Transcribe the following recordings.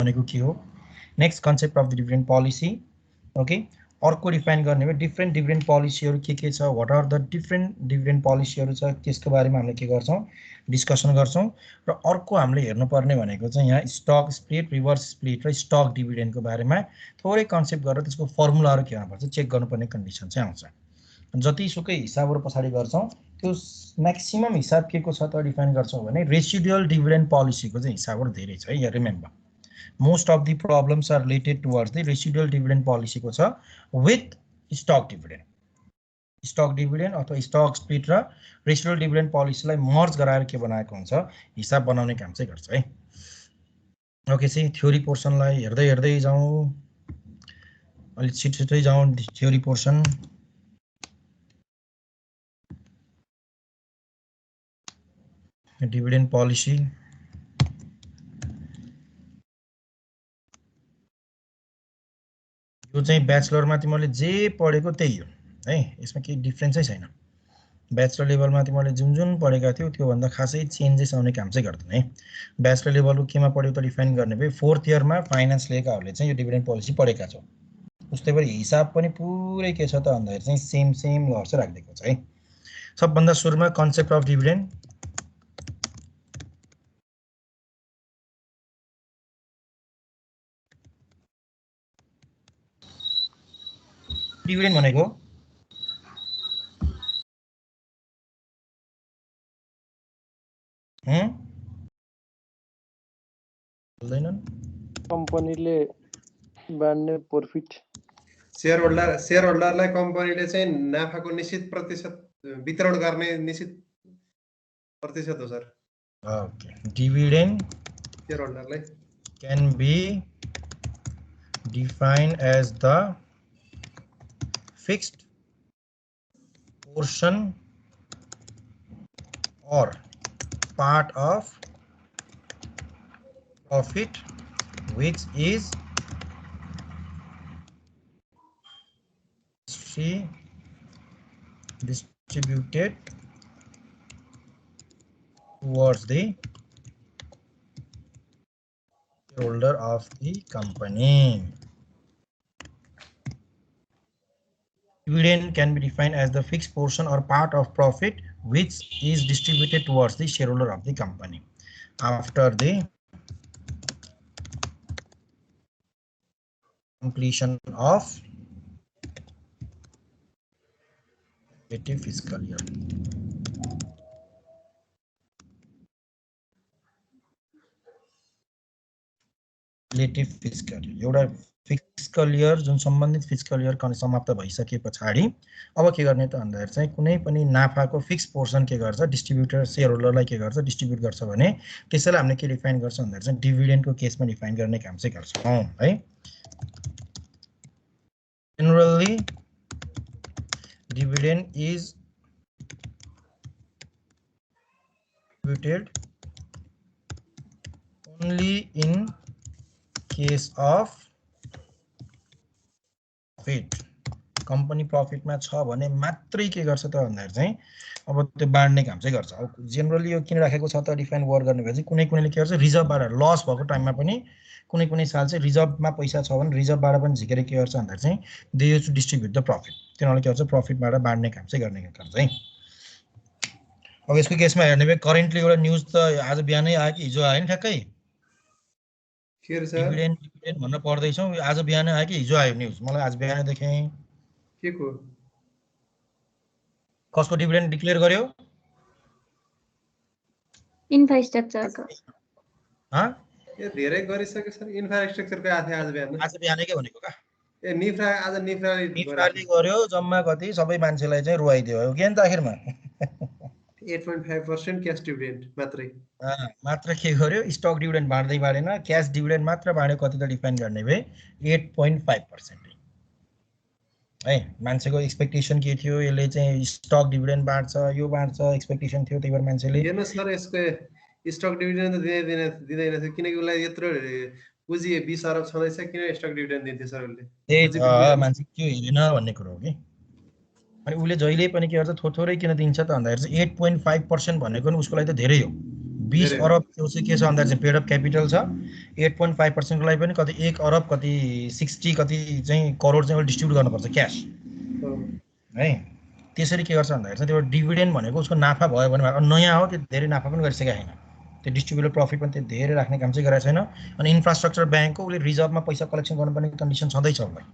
भनेको के हो next concept of the dividend policy okay अर्को डिफाइन गर्ने भयो डिफ्रेन्ट डिभिडेन्ड पोलिसीहरू के छ what are the different dividend पोलिसीहरू छ त्यसको बारेमा हामीले के गर्छौं डिस्कसन गर्छौं र अर्को हामीले हेर्नुपर्ने भनेको चाहिँ यहाँ स्टक स्प्लिट रिभर्स स्प्लिट र स्टक डिभिडेन्डको बारेमा थोरै कन्सेप्ट गरेर त्यसको फर्मुलाहरू के हुनुपर्छ चेक गर्नुपर्ने कन्डिसन चाहिँ आउँछ जतिसुकै हिसाबहरू पछाडी गर्छौं त्यो म्याक्सिमम हिसाब के को छ त डिफाइन गर्छौं भने रेसिडुअल डिभिडेन्ड पोलिसीको चाहिँ हिसाबहरू धेरै छ है remember most of the problems are related towards the residual dividend policy को छ with stock dividend अथवा stock split र residual dividend policy लाई merge गराएर के बनाएको हुन्छ हिसाब बनाउने काम चाहिँ गर्छ है ओके चाहिँ थ्योरी पोर्सन लाई हेर्दै हेर्दै जाउँ अलि छिटै जाउँ थ्योरी पोर्सन डिभिडेन्ड पोलिसी यो चाहिँ ब्याचलरमा तिमीले जे पढेको त्यही हो है यसमा केही डिफरेन्सै छैन ब्याचलर लेभलमा तिमीले जुन पढेका थियौ त्यो भन्दा खासै चेन्जेस आउने काम चाहिँ गर्दैन है ब्याचलर लेभलको केमा पढ्यौ त डिफाइन गर्ने भए फोर्थ इयरमा फाइनान्स लिएकाहरूले चाहिँ यो डिभिडेन्ड पोलिसी पढेका छौ उस्तै गरी हिसाब पनि पुरै के छ त भन्दाखेरि चाहिँ सेम गर्छ राखिदिएको छ है सबभन्दा सुरुमा कन्सेप्ट अफ डिभिडेन्ड डिभिडेन्ड भनेको बोल्दैनन् कम्पनीले बाँड्ने प्रॉफिट शेयर होल्डरलाई कम्पनीले चाहिँ नाफाको निश्चित प्रतिशत वितरण गर्ने निश्चित प्रतिशत हो सर ओके डिभिडेन्ड शेयर होल्डरलाई can be defined as the fixed portion or part of profit which is distributed towards the shareholder of the company. Dividend can be defined as the fixed portion or part of profit which is distributed towards the shareholder of the company after the completion of respective fiscal year. Relative fiscal year. एउटा fiscal year जुन सम्बन्धित fiscal year समाप्त भइसके पछाडी अब के गर्ने त भन्दाखेरि चाहिँ कुनै पनि नाफाको फिक्स पोर्सन के गर्छ डिस्ट्रिब्युटर शेयर होल्डरलाई के गर्छ डिस्ट्रिब्युट गर्छ भने त्यसैलाई हामीले के डिफाइन गर्छ भन्दाखेरि चाहिँ डिभिडेन्डको केसमा डिफाइन गर्ने काम चाहिँ गर्छौं है generally dividend is distributed only in case of profit company profit मा छ भने मात्रै के गर्छ त भन्दाखेरि चाहिँ अब त्यो बाँड्ने काम चाहिँ गर्छ अब जनरली यो किन राखेको छ त डिफाइन वर्क गर्ने भए चाहिँ कुनैले के गर्छ रिजर्भबाट लस भएको टाइममा पनि कुनै साल चाहिँ रिजर्भमा पैसा छ भने रिजर्भबाट पनि झिकेर के गर्छ भन्दाखेरि चाहिँ they use to distribute the profit तिनीहरूले के गर्छ प्रॉफिटबाट बाँड्ने काम चाहिँ गर्ने गर्छ है अब यसको केसमा हेर्ने भए करेन्टली एउटा न्यूज त आज बिहानै आयो कि हिजो आयो नि ठ्याक्कै के सर डिभिडेन्ड भन्न पर्दै छौ आज बिहानै आयो कि हिजो आयो न्यूज मलाई आज बिहानै देखेँ के को कसको डिभिडेन्ड डिक्लेयर गर्यो इन्फ्रास्ट्रक्चरको ह ए धेरै गरिसक्यो सर इन्फ्रास्ट्रक्चरको आथे आज बिहानै के भनेको का ए निफ्राले गर्यो जम्मा कति सबै मान्छेलाई चाहिँ रुवाइदियो हो के नि त आखिरमा 8.5% क्याश डिभिडेन्ड मात्रै मात्र के गर्यो स्टक डिभिडेन्ड बाँड्दै बाँडेन क्याश डिभिडेन्ड मात्र बाँड्यो कति त डिफाइन गर्ने भए 8.5% है मान्छेको एक्सपेक्टेसन के थियो यसले चाहिँ स्टक डिभिडेन्ड बाँड्छ यो बाँड्छ एक्सपेक्टेसन थियो त्यही भएर मान्छेले हेर्नु सर यसको स्टक डिभिडेन्ड त दिँदैन थियो किनकि उसलाई यत्रो पुँजी 20 अरब छँदैछ किन स्टक डिभिडेन्ड दिन्थ्यो सर उसले मान्छे त्यो हेरेन भन्ने कुरो हो कि अनि उसले जहिले पनि के गर्छ थोरै किन दिन्छ त भन्दाखेरि चाहिँ 8.5% भनेको नि उसको लागि त धेरै हो 20 अरब त्यो चाहिँ के छ भन्दाखेरि चाहिँ पेड अफ क्यापिटल छ 8.5% को लागि पनि कति 1 अरब कति 60 कति चाहिँ करोड चाहिँ डिस्ट्रिब्युट गर्नुपर्छ क्याश है। त्यसरी के गर्छ भन्दाखेरि चाहिँ त्यो डिभिडेन्ड भनेको उसको नाफा भयो भने नयाँ हो, त्यो धेरै नाफा पनि गरिसकेको छैन, त्यो डिस्ट्रिब्युटेड प्रफिट पनि त्यो धेरै राख्ने काम चाहिँ गरेको छैन। अनि इन्फ्रास्ट्रक्चर ब्याङ्कको उसले रिजर्भमा पैसा कलेक्सन गर्नुपर्ने कन्डिसन छँदैछ उसलाई,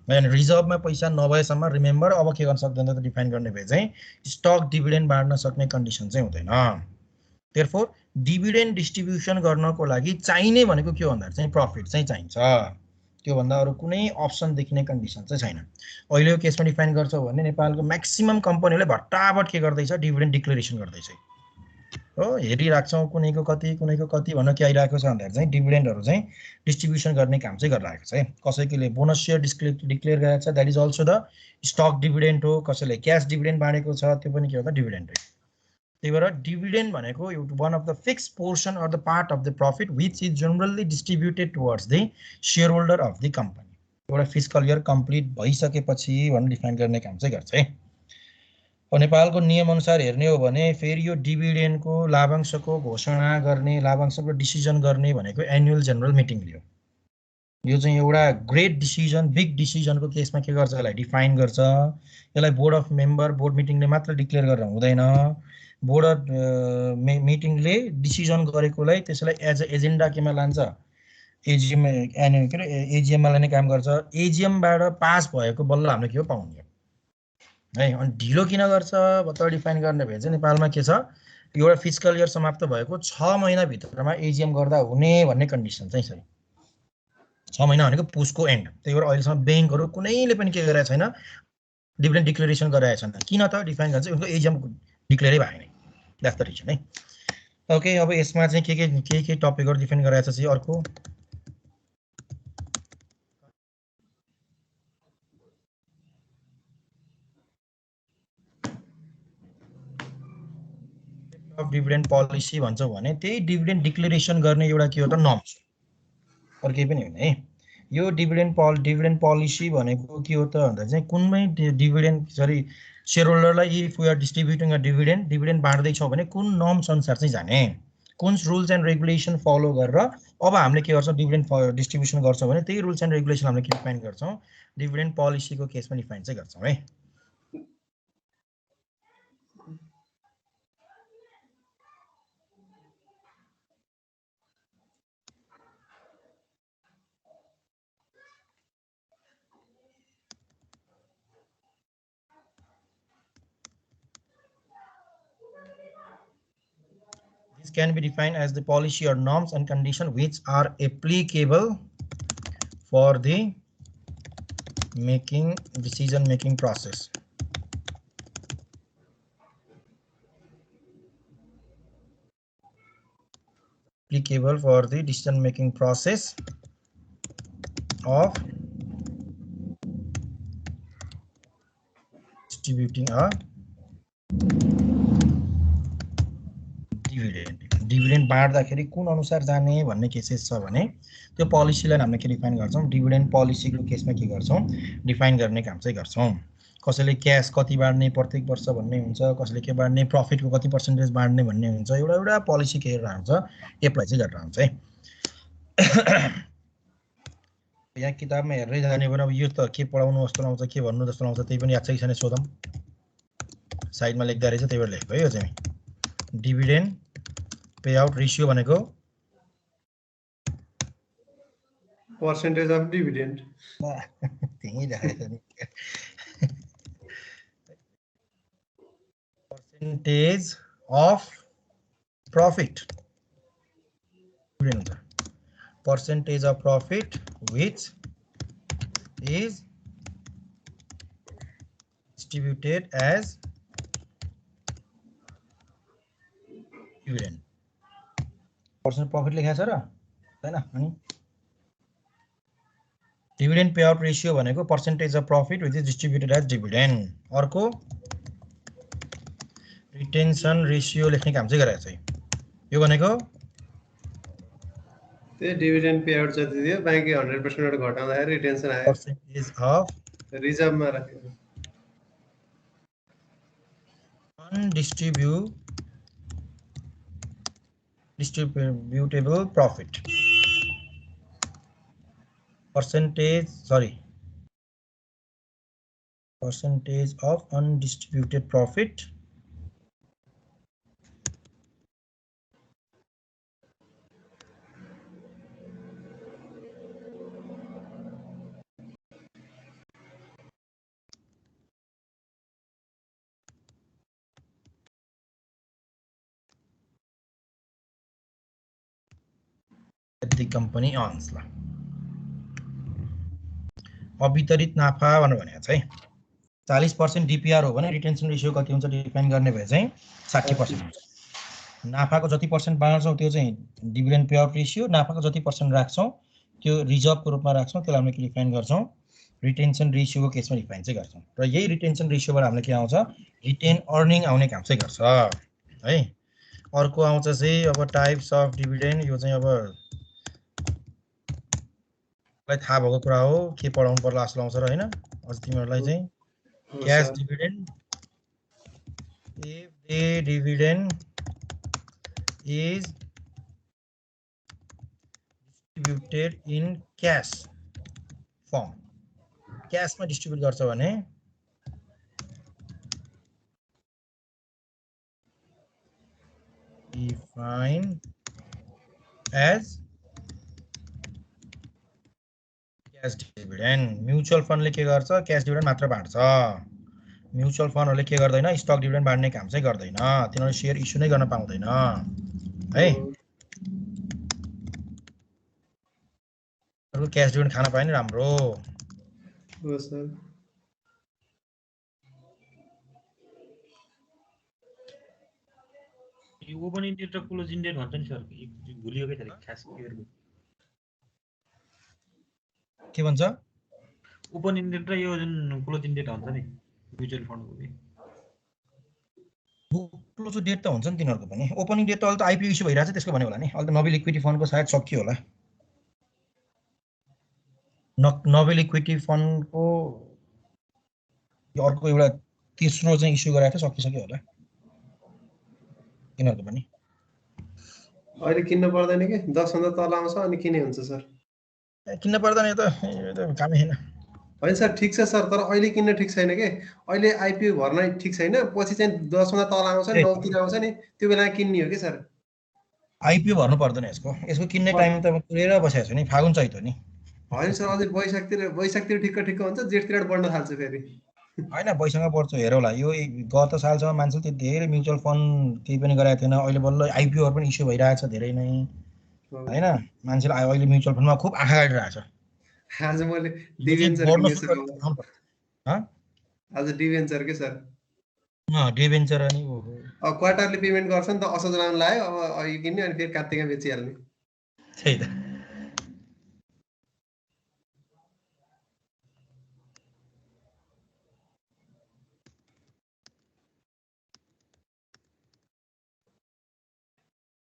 अनि रिजर्भमा पैसा नभएसम्म रिमेम्बर अब के गर्न सक्दैन त डिफाइन गर्ने भए चाहिँ स्टक डिभिडेन्ड बाँड्न सक्ने कन्डिसन चाहिँ हुँदैन। देयरफोर डिभिडेन्ड डिस्ट्रिब्युसन गर्नको लागि चाहिने भनेको के हो भन्दा चाहिँ प्रफिट चाहिँ चाहिन्छ, त्योभन्दा अरू कुनै अप्सन देखिने कन्डिसन चाहिँ छैन। अहिलेको केसमा डिफाइन गर्छौ भने नेपालको म्याक्सिमम कम्पनीले भट्टाभट के गर्दैछ डिभिडेन्ड डिक्लेरेसन गर्दैछ हो, हेरिराख्छौँ कुनैको कति भन्न के आइरहेको छ भन्दाखेरि चाहिँ डिभिडेन्डहरू चाहिँ डिस्ट्रिब्युसन गर्ने काम चाहिँ गरिरहेको छ है। कसैले बोनस सेयर डिक्लेयर गरेको छ, that is also the stock dividend हो। कसैले क्यास डिभिडेन्ड बाँडेको छ, त्यो पनि के हो त डिभिडेन्ड हो। त्यही भएर डिभिडेन्ड भनेको one of the fixed portion or the part of the profit which is generally distributed towards the share holder of the company. एउटा फिस्कल इयर कम्प्लिट भइसकेपछि भनेर डिफाइन गर्ने काम चाहिँ गर्छ है। नेपालको नियमअनुसार हेर्ने हो भने फेरि यो डिभिडेन्डको लाभांशको घोषणा गर्ने, लाभांशको डिसिजन गर्ने भनेको एनुअल जेनरल मिटिङले हो। यो चाहिँ एउटा ग्रेट डिसिजन, बिग डिसिजनको केसमा के गर्छ, यसलाई डिफाइन गर्छ। यसलाई बोर्ड अफ मेम्बर, बोर्ड मिटिङले मात्र डिक्लेयर गरेर हुँदैन। बोर्ड अफ मिटिङले डिसिजन गरेकोलाई त्यसलाई एज अ एजेन्डा केमा लान्छ, एजिएम के अरे एजिएममा लाने काम गर्छ। एजिएमबाट पास भएको बल्ल हामीले के हो पाउने है। अनि ढिलो किन गर्छ भत्ता डिफाइन गर्ने भए चाहिँ नेपालमा के छ, एउटा फिस्कल इयर समाप्त भएको 6 महिनाभित्रमा एजिएम गर्दा हुने भन्ने कन्डिसन चाहिँ छ। 6 महिना भनेको पुसको एन्ड। त्यही भएर अहिलेसम्म ब्याङ्कहरू कुनैले पनि के गरेको छैन, डिभिडेन्ड डिक्लेरेसन गराएको छैन। किन त डिफाइन गर्छ, उनको एजिएम डिक्लेयरै भएन, द्याट्स द रिजन है। ओके, अब यसमा चाहिँ के टपिकहरू डिफाइन गराएको छ चाहिँ अर्को अफ डिभिडेन्ड पोलिसी भन्छौँ भने त्यही डिभिडेन्ड डिक्लेरेसन गर्ने एउटा के हो त नर्म्स, अरू केही पनि होइन है। यो डिभिडेन्ड पोलिसी भनेको के हो त भन्दा चाहिँ कुनै डिभिडेन्ड सरी सेयर होल्डरलाई if we are distributing a dividend बाँड्दैछौँ भने कुन नर्म्स अनुसार चाहिँ जाने, कुन रुल्स एन्ड रेगुलेसन फलो गरेर अब हामीले के गर्छौँ डिभिडेन्ड डिस्ट्रिब्युसन गर्छौँ भने त्यही रुल्स एन्ड रेगुलेसन हामीले के डिफाइन गर्छौँ, डिभिडेन्ड पोलिसीको केसमा डिफाइन चाहिँ गर्छौँ है। This can be defined as the policy or norms and conditions which are applicable for the decision-making process. Applicable for the decision-making process of distributing a dividend बाँड्दाखेरि कुन अनुसार जाने भन्ने केसेस छ भने त्यो पोलिसीलाई हामीले के डिफाइन गर्छौँ, डिभिडेन्ड पोलिसीको केसमा के गर्छौँ डिफाइन गर्ने काम चाहिँ गर्छौँ। कसैले क्यास कति बाँड्ने प्रत्येक वर्ष भन्ने हुन्छ, कसैले के बाँड्ने प्रफिटको कति पर्सेन्टेज बाँड्ने भन्ने हुन्छ, एउटा पोलिसी के गरेर हुन्छ एप्लाई चाहिँ गरेर हुन्छ है। यहाँ किताबमा हेर्दै जाने भने अब यो त के पढाउनु जस्तो आउँछ, के भन्नु जस्तो आउँछ त्यही पनि याद छ कि छैन सोधौँ। साइडमा लेख्दा रहेछ त्यही भएर लेखेको है। यो चाहिँ डिभिडेन्ड पे आउट रेसियो भनेको पर्सेन्टेज अफ डिभिडेन्ड त्यही राखेको नि, पर्सेन्टेज अफ प्रफिट हुन्छ, percentage of profit which is distributed as dividend. Percent profit लेखेको छ र हैन, अनि डिभिडेन्ड पे आउट रेशियो भनेको percentage of profit which is distributed as dividend. अर्को रिटेन्सन रेशियो लेख्ने काम चाहिँ गरेको छ। यो भनेको त्यो डिभिडेन्ड पे आउट जति दियो बाँकी 100% घटाउँदाखेरि रिटेन्सन आयो, पर्सेन्टेज अफ रिजर्भमा राख्यो distributable profit. percentage of undistributed profit that the company earns ला अवितरित नाफा भनेको चाहिँ 40% DPR हो भने रिटेन्सन रेशियो कति हुन्छ डिफाइन गर्ने भए चाहिँ 60% हुन्छ नाफाको जति पर्सेन्ट बाँड्छौं त्यो चाहिँ डिभिडेन्ड पेआउट रेशियो नाफाको जति पर्सेन्ट राख्छौं त्यो रिजर्भको रूपमा राख्छौं त्यसलाई हामीले के डिफाइन गर्छौं रिटेन्सन रेशियोको केसमा डिफाइन चाहिँ गर्छौं र यही रिटेन्सन रेशियोबाट हामीले के आउँछ रिटेन अर्निङ आउने काम चाहिँ गर्छ है अर्को आउँछ चाहिँ अब टाइप्स अफ डिभिडेन्ड यो चाहिँ अब लाई थाहा भएको कुरा हो के पढाउनु पर्ला जस्तो लाग्छ र हैन अझ तिमीहरुलाई चाहिँ cash dividend if the dividend is distributed in cash form क्याशमा डिस्ट्रिब्युट गर्छ भने define as cash dividend mutual फन्डले के गर्छ क्याश डिभिडेन्ड मात्र बाँड्छ म्युचुअल फन्डहरुले के गर्दैन स्टक डिभिडेन्ड बाँड्ने काम चाहिँ गर्दैन तिनीहरुले शेयर इस्यु नै गर्न पाउँदैन है अरु क्याश डिभिडेन्ड खान पाए नि राम्रो हो सर यो ओपनिङ डेट र क्लोजिङ डेट भन्छ नि सर भुलियो के थियो खास के भन्छ ओपनिङ डेट र यो जुन क्लोजिङ डेट हुन्छ नि म्युचुअल फन्डको क्लोजिङ डेट त हुन्छ नि तिनीहरुको पनि ओपनिङ डेट त अहिले त आईपीओ इस्यु भइराछ त्यसको भन्यो होला नि अहिले त नोबेल इक्विटी फन्डको सायद सकियो होला नोबेल इक्विटी फन्डको अर्को एउटा तेस्रो चाहिँ इस्यु गराएको थियो सकिसक्यो होला तिनीहरुको पनि अहिले किन्न पर्दैन के 10 भन्दा तल आउँछ अनि किने हुन्छ सर किन्न पर्दैन यो त कामै हैन हैन सर ठीक छ सर तर अहिले किन्न ठीक छैन के अहिले आईपीओ भर्न ठीक छैन पछि चाहिँ 10 भन्दा तल आउँछ नि 9 तिर आउँछ नि त्यो बेला किन्ने हो के सर आईपीओ भर्नु पर्दैन यसको किन्ने टाइम त पुरेर बसेको छु नि फागुन चैत हो नि हैन सर अझै वैशाखतिर ठिक्क हुन्छ जेठतिर बढ्न थाल्छ फेरि हैन वैशाख बढ्छ हेरौला यो गत सालसम्म मान्छे त्यो धेरै म्युचुअल फन्ड केही पनि गराएको थिएन अहिले बल्ल आईपीओहरु पनि इस्यु भइरहेछ धेरै नै हैन मान्छेले अहिले म्युचुअल फन्डमा खूब आँखा गाडिरहेछ आज मैले डिभेन्चर किने सर आज डिभेन्चर के सर डिभेन्चर अनि ओहो अब क्वार्टरली पेमेन्ट गर्छ नि त असोज लाउन लाग्यो अब यो किन्ने अनि फेरि कार्तिकमा बेचिहाल्ने त्यही त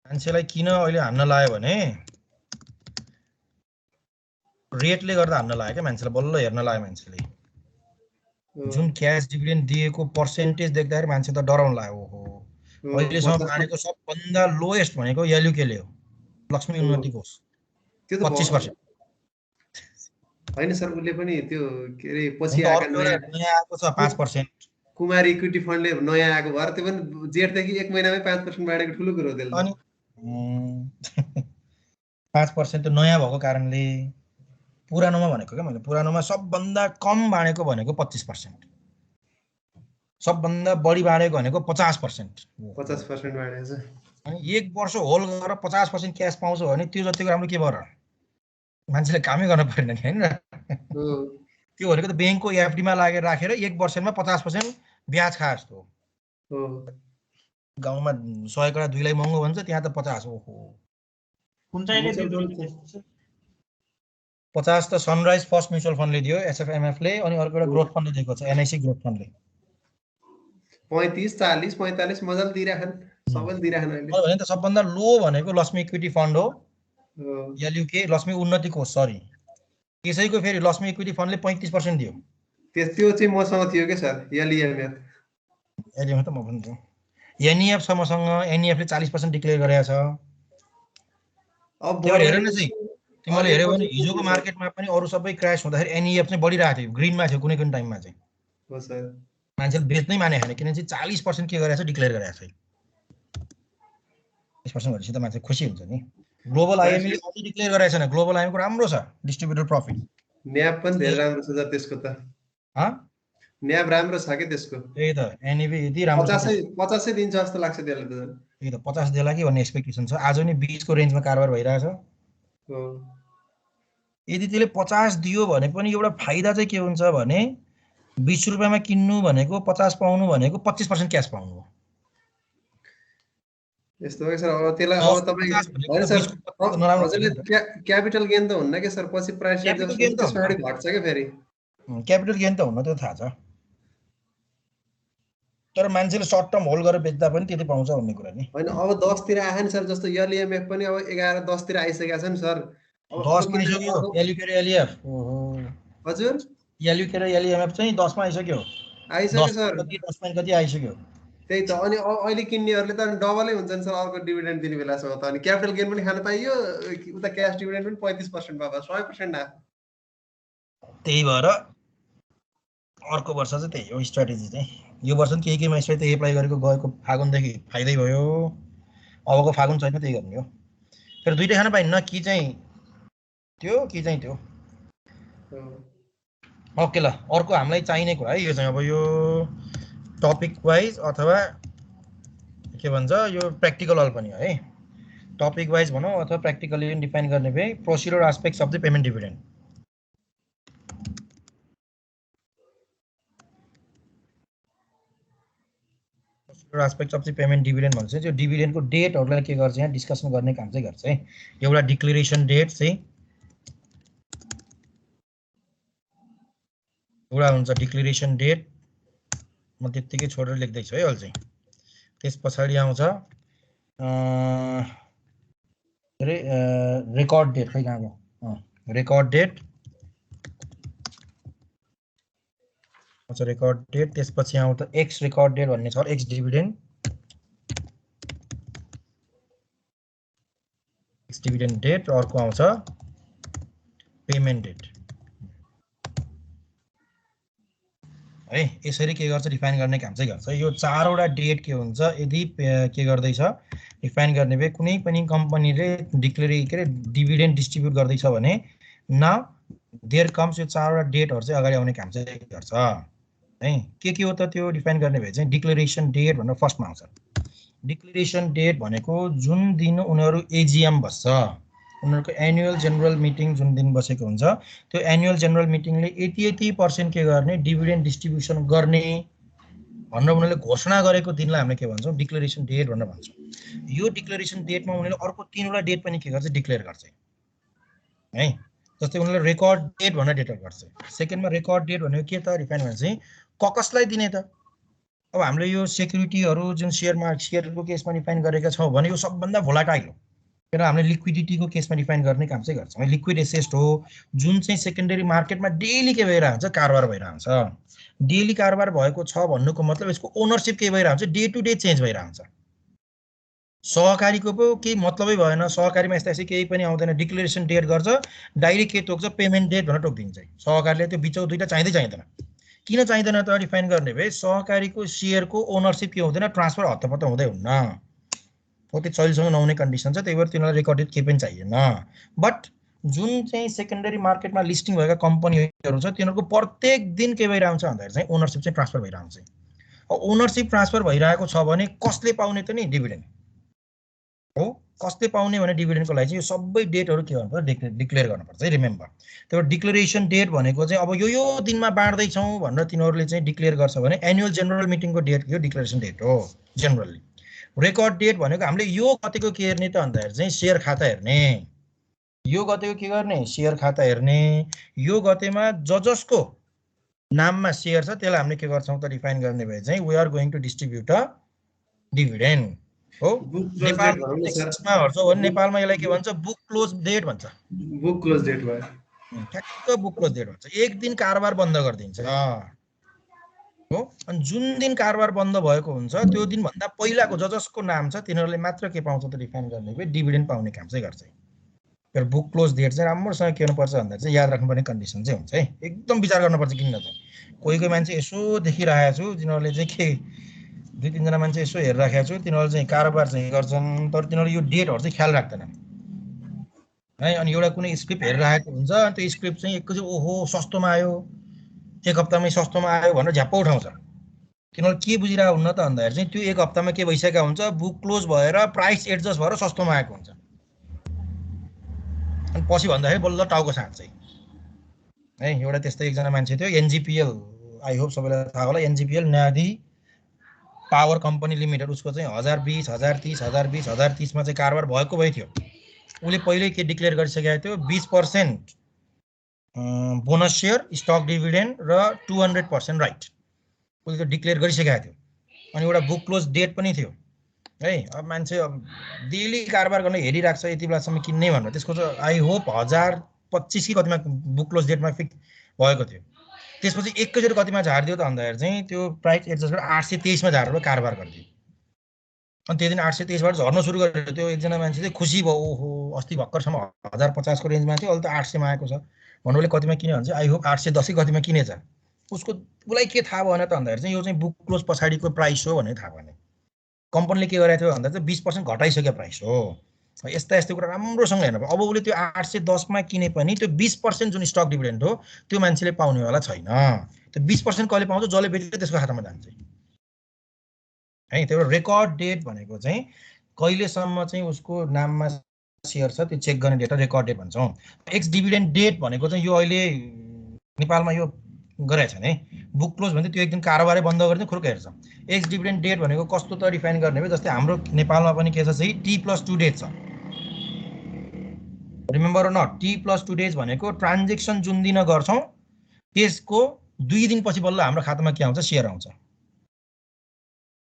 मान्छेलाई किन अहिले हान्न लाग्यो भने रेटले गर्दा हान्न लाग्यो क्या मान्छेलाई बल्ल हेर्न लाग्यो मान्छेले जुन क्याश डिभिडेन्ड दिएको पर्सेन्टेज देख्दाखेरि मान्छे त डराउन लाग्यो ओहो अहिलेसम्म बाँडेको सबभन्दा लोएस्ट भनेको एलयुकेले हो लक्ष्मी उन्नति कोष त्यो त 25% हैन सर उले पनि त्यो के रे पछि आएको नयाँ आएको छ 5% कुमार इक्विटी फन्डले नयाँ आएको भएर त्यो पनि जेठदेखि 1 महिनामै 5% बाँडेको ठुलो कुरो हो त्यसले अनि 5% त नयाँ भएको कारणले पुरानोमा भनेको के मैले पुरानोमा सबभन्दा कम बाँडेको भनेको 25% सबभन्दा बढी बाँडेको भनेको 50% 50% बाँडेको छ अनि एक वर्ष होल गरेर 50% क्याश पाउँछ भने त्यो जतिको राम्रो के भएर मान्छेले कामै गर्न पर्दैन नि हैन त्यो भनेको त बैंकको एफडी मा लागेर राखेर एक वर्षमा 50% ब्याज खाए जस्तो हो गाउँमा 100 कडा 2 लाई महँगो भन्छ त्यहाँ त 50 ओहो कुन चाहिँले 50 त सनराइज फर्स्ट म्युचुअल फन्डले दियो एसएफएमएफ ले अनि अर्को एउटा ग्रोथ फन्डले दिएको छ एनआईसी ग्रोथ फन्डले 35 40 45 मजाले दिइराखन सबैले दिइराखन अहिले भने त सबभन्दा लो भनेको लक्ष्मी इक्विटी फन्ड हो एलयुके लक्ष्मी उन्नति कोष सरी त्यसैको फेरि लक्ष्मी इक्विटी फन्डले 35% दियो त्यो चाहिँ मसँग थियो के सर एलईएमएफ एलईएमएफ त म पनि थियो एनईएफ समसँग एनईएफ ले 40% डिक्लेयर गरेको छ अब हेर न चाहिँ तिमीले हेर्यौ भने हिजोको मार्केटमा पनि अरु सबै क्र्याश हुँदाखेरि एनईएफ चाहिँ बढिरहेको थियो, ग्रिनमा थियो कुनै कुनै टाइममा चाहिँ। हो सर। मान्छेले बेच्नै माने छैन किनभने चाहिँ 40% के गरेछ डिक्लेयर गरेछ। 40% भनेपछि त मान्छे खुसी हुन्छ नि। ग्लोबल आईएमले अझै डिक्लेयर गरेछ छैन, ग्लोबल आईएमको राम्रो छ डिस्ट्रिब्युटर प्रॉफिट। न्याप पनि धेरै राम्रो छ सर त्यसको त। न्याप राम्रो छ के त्यसको। त्यही त एनईबी यति राम्रो छ 50 दिन्छ जस्तो लाग्छ त्यसले त। त्यही त 50 देला कि भन्ने एक्सपेक्टेसन छ। आज नि 20 को रेन्जमा कारोबार भइरहेछ। हो। यदि त्यसले 50 दियो भने पनि एउटा फाइदा चाहिँ के हुन्छ भने 20 रुपैयाँमा किन्नु भनेको 50 पाउनु भनेको 25% क्याश पाउनु हो। यस्तो हो सर। अब त्यसलाई अब तपाई हैन सर हजुरले क्यापिटल गेन त हुन्न के सर, पछि प्राइस रेट जस्तो त्यसपछि घट्छ के फेरि। क्यापिटल गेन त हुन्न, त्यो थाहा छ। तर मान्छेले सर्ट टर्म होल्ड गरेर बेच्दा पनि त्यति पाउँछ भन्ने कुरा नि। हैन अब 10 तिर आए नि सर, जस्तो एलईएमएफ पनि अब 11 10 तिर आइसकेको छ नि सर। 10 किनिसक्यो एलयूके र एलईएफ। ओहो हजुर एलयूके र एलईएमएफ चाहिँ 10 मा आइसक्यो। आइसक्यो सर। कति 10 मा कति आइसक्यो। त्यही त। अनि अहिले किन्नेहरुले त डबलै हुन्छ नि सर अर्को डिभिडेन्ड दिने बेलासम्म त। अनि क्यापिटल गेन पनि खान पाइयो, उता क्याश डिभिडेन्ड पनि 35% बाबा 100% आयो। त्यही भएर अर्को वर्ष चाहिँ त्यही हो स्ट्र्याटेजी चाहिँ। यो वर्ष पनि केहीमा स्ट्र्याटेजी एप्लाई गरेको गएको फागुनदेखि फाइदै भयो। अबको फागुन छैन त्यही गर्ने हो। फेरि दुईटै खान पाइन्न, कि चाहिँ त्यो कि चाहिँ त्यो। ओके ल, अर्को हामीलाई चाहिने कुरा है यो चाहिँ अब यो टपिक वाइज अथवा के भन्छ यो प्र्याक्टिकल अल पनि है। टपिक वाइज भनौँ अथवा प्र्याक्टिकली डिफाइन गर्ने भए procedure aspects of the payment dividend. Aspects of the payment dividend भन्छ त्यो डिभिडेन्डको डेटहरुलाई के गर्छ यहाँ डिस्कसन गर्ने काम चाहिँ गर्छ है। एउटा डिक्लेरेसन डेट चाहिँ एउटा हुन्छ डिक्लेरेसन डेट, म त्यतिकै छोडेर लेख्दै छु है अहिले चाहिँ। त्यसपछि आउँछ रेकर्ड डेट, खै कहाँ गयो रेकर्ड डेट। रेकर्ड डेट त्यसपछि आउँछ एक्स रेकर्ड डेट भन्ने छ, ex dividend. Ex dividend date. अर्को आउँछ पेमेन्ट डेट है। यसरी के गर्छ डिफाइन गर्ने काम चाहिँ गर्छ। यो चारवटा डेट के हुन्छ यदि के गर्दैछ डिफाइन गर्ने भए कुनै पनि कम्पनीले डिभिडेन्ड डिस्ट्रिब्युट गर्दैछ भने न देयर कम्स यो चारवटा डेटहरु चाहिँ अगाडि आउने काम चाहिँ गर्छ है। के हो त त्यो डिफाइन गर्ने भए चाहिँ डिक्लेरेसन डेट भनेर फर्स्टमा आउँछ। डिक्लेरेसन डेट भनेको जुन दिन उनीहरु एजीएम बस्छ, उनीहरुको एनुअल जनरल मिटिङ जुन दिन बसेको हुन्छ त्यो एनुअल जनरल मिटिङले यति % के गर्ने डिभिडेन्ड डिस्ट्रिब्युसन गर्ने भनेर उनीहरुले घोषणा गरेको दिनलाई हामीले के भन्छौं डिक्लेरेसन डेट भनेर भन्छौं। यो डिक्लेरेसन डेटमा उनीहरुले अर्को तीनवटा डेट पनि के गर्छ डिक्लेयर गर्छ है। जस्तै उनीहरुले रेकर्ड डेट भनेर डिक्लेयर गर्छ। सेकेन्डमा रेकर्ड डेट भनेको के त डिफाइन भने चाहिँ कसलाई दिने त। अब हामीले यो सेक्युरिटीहरु जुन शेयरको केसमा डिफाइन गरेका छौं भने यो सबभन्दा भोलाटाइल हो। किन हामीले लिक्विडिटीको केसमा डिफाइन गर्ने काम चाहिँ गर्छौं। लिक्विड एसेट हो जुन चाहिँ सेकेन्डरी मार्केटमा डेली के भइरहन्छ कारोबार भइरहन्छ। डेली कारोबार भएको छ भन्नुको मतलब यसको ओनरशिप के भइरहन्छ डे टु डे चेन्ज भइरहन्छ। सहकारीको पो केही मतलबै भएन, सहकारीमा यस्तै केही पनि आउँदैन। डिक्लेरेसन डेट गर्छ डाइरेक्ट के तोक्छ पेमेन्ट डेट भनेर तोकिदिन्छ। सहकारीले त्यो बिचौ दुईटा चाहिँदै चाहिँदैन। किन चाहिँदैन त डिफाइन गर्ने भए सहकारीको शेयरको ओनरशिप के हुँदैन ट्रान्सफर हतपत हुँदै हुन्न। हो त्यो चैलसँग नहुने कन्डिसन छ, त्यही भएर तिनीलाई रेकर्डेड केही पनि चाहिएन। बट जुन चाहिँ सेकेन्डरी मार्केटमा लिस्टिङ भएका कम्पनीहरु छ तिनीहरुको प्रत्येक दिन के भइरहन्छ भन्दाखेरि चाहिँ ओनरशिप चाहिँ ट्रान्सफर भइरहन्छ। अब ओनरशिप ट्रान्सफर भइरहेको छ भने कसले पाउने त नि डिभिडेन्ड हो। कसले पाउने भने डिभिडेन्डको लागि चाहिँ यो सबै डेटहरु के गर्नुपर्छ डिक्लेयर गर्नुपर्छ है। रिमेम्बर त्यो डिक्लेरेसन डेट भनेको चाहिँ अब यो दिनमा बाँड्दै छौं भनेर तिनीहरुले चाहिँ डिक्लेयर गर्छ भने एनुअल जनरल मिटिङको डेट यो डिक्लेरेसन डेट हो जनरली। रेकर्ड डेट भनेको हामीले यो गतेको के हेर्ने त भन्दाखेरि चाहिँ शेयर खाता हेर्ने। यो गतेको के गर्ने शेयर खाता हेर्ने। यो गतेमा जसको नाममा शेयर छ त्यसलाई हामीले के गर्छौं त डिफाइन गर्ने भए चाहिँ we are going to distribute a dividend हो। नेपालमा हर्छ भने नेपालमा यसलाई के भन्छ बुक क्लोज डेट भन्छ। बुक क्लोज डेट भयो ठ्याक्क बुक क्लोज डेट भन्छ। एक दिन कारोबार बन्द गरिदिन्छ हो। अनि जुन दिन कारोबार बन्द भएको हुन्छ त्यो दिन भन्दा पहिलाको जसको नाम छ तिनीहरुले मात्र के पाउँछ त डिफाइन गर्ने भए डिभिडेन्ड पाउने काम चाहिँ गर्छ। यो बुक क्लोज डेट चाहिँ राम्रोसँग के हुनुपर्छ भन्दा चाहिँ याद राख्नुपर्ने कन्डिसन चाहिँ हुन्छ है। एकदम विचार गर्नुपर्छ किन त कोही मान्छे यसो देखिरहेको छु तिनीहरूले चाहिँ के 2-3 जना मान्छे यसो हेरिराखेको छु तिनीहरूले चाहिँ कारोबार चाहिँ गर्छन् तर तिनीहरूले यो डेटहरु चाहिँ ख्याल राख्दैनन् है। अनि एउटा कुनै स्क्रिप्ट हेरिरहेको हुन्छ अनि त्यो स्क्रिप्ट चाहिँ एकैचोटि ओहो सस्तोमा आयो 1 हप्तामै सस्तोमा आयो भनेर झ्याप्प उठाउँछ। तिनीहरूले के बुझिरहेको हुन्न त भन्दाखेरि चाहिँ त्यो 1 हप्तामा के भइसकेको हुन्छ बुक क्लोज भएर प्राइस एडजस्ट भएर सस्तोमा आएको हुन्छ अनि पछि भन्दाखेरि बल्ल टाउको साट्छ है। एउटा त्यस्तै एकजना मान्छे थियो एनजीपीएल आई होप सबैलाई थाहा होला एनजीपीएल न्यादी पावर कम्पनी लिमिटेड उसको चाहिँ 1020 1030 1020 1030 मा चाहिँ कारोबार भएको भइ थियो। उले पहिल्यै के डिक्लेयर गरिसकेको थियो 20% बोनस शेयर स्टक डिभिडेन्ड र 200% राइट उले त डिक्लेयर गरिसकेको थियो। अनि एउटा बुक क्लोज डेट पनि थियो है। अब मान्छे डेली कारोबार गर्न हेरिराख्छ यति बेलासम्म किन्ने भनेर त्यसको चाहिँ आई होप 1025 कि कतिमा बुक क्लोज डेटमा फिक्स भएको थियो। त्यसपछि एकैचोटि कतिमा झार्दियो त भन्दाखेरि चाहिँ त्यो प्राइस एडजस्ट गरेर 823 मा झारेर कारोबार गरिदियो। अनि त्यो दिन 823 बाट झर्न सुरु गर्यो। त्यो एकजना मान्छे चाहिँ खुसी भयो ओहो अस्ति भर्खरसम्म 1050 को रेन्जमा थियो अहिले त 800 मा आएको छ भन्नुले कतिमा किन्यो भने चाहिँ आई होप 810 कतिमा किनेछ। उसको उलाई के थाहा भएन त भन्दाखेरि चाहिँ यो चाहिँ बुक क्लोज पछाडिको प्राइस हो भन्ने थाहा भएन। कम्पनीले के गरेको थियो भन्दा चाहिँ 20% घटाइसक्यो प्राइस हो। यस्ता यस्तो कुरा राम्रोसँग हेर्नु पर्यो। अब उसले त्यो 810 मा किने पनि त्यो 20% जुन स्टक डिभिडेन्ड हो त्यो मान्छेले पाउनेवाला छैन। त्यो 20% कहिले पाउँछ जसले बेच्यो त्यसको खातामा जान्छ है। त्यो रेकर्ड डेट भनेको चाहिँ कहिलेसम्म चाहिँ उसको नाममा शेयर छ त्यो चेक गर्ने डेटा रेकर्ड डेट भन्छौँ। एक्स डिभिडेन्ड डेट भनेको चाहिँ यो अहिले नेपालमा यो गरेको छ नि बुक क्लोज भने त्यो एक दिन कारोबारै बन्द गर्ने खुर्क हेर्छ। एक्स डिभिडेन्ड डेट भनेको कस्तो त डिफाइन गर्ने हो जस्तै हाम्रो नेपालमा पनि के छ चाहिँ T+2 डेट छ। रिमेम्बर न T+2 डेज भनेको ट्रान्जेक्सन जुन दिन गर्छौं त्यसको 2 दिन पछि बल्ल हाम्रो खातामा के आउँछ शेयर आउँछ।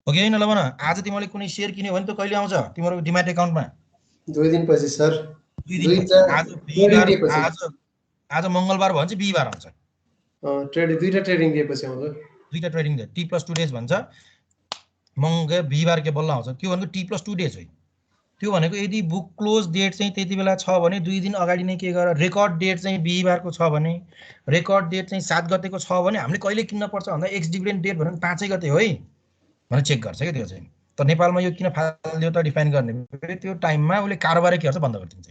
हो कि हैन ल भन आज तिमीले कुनै शेयर किन्यौ भने त कहिले आउँछ तिम्रो डिमैट अकाउन्टमा 2 दिन पछि सर 2 दिन पछि। आज मंगलबार भयो भने चाहिँ बिहीबार आउँछ। दुईटा ट्रेडिङ दिएपछि आउँछ। दुईटा ट्रेडिङ डे T+2 डेज भन्छ। बिहीबार के बल्ल आउँछ त्यो भनेको T+2 डेज हो। त्यो भनेको यदि बुक क्लोज डेट चाहिँ त्यति बेला छ भने 2 दिन अगाडि नै के गर रेकर्ड डेट चाहिँ बिहीबारको छ भने रेकर्ड डेट चाहिँ 7 गतेको छ भने हामीले कहिले किन्न पर्छ भन्दा एक्स डिभिडेन्ड डेट भनेको 5 गते हो है भनेर चेक गर्छ के त्यो चाहिँ। त नेपालमा यो किन फाल्यो त डिफाइन गर्ने त्यो टाइममा उले कारोबारै के गर्छ बन्द गरिदिन्छ।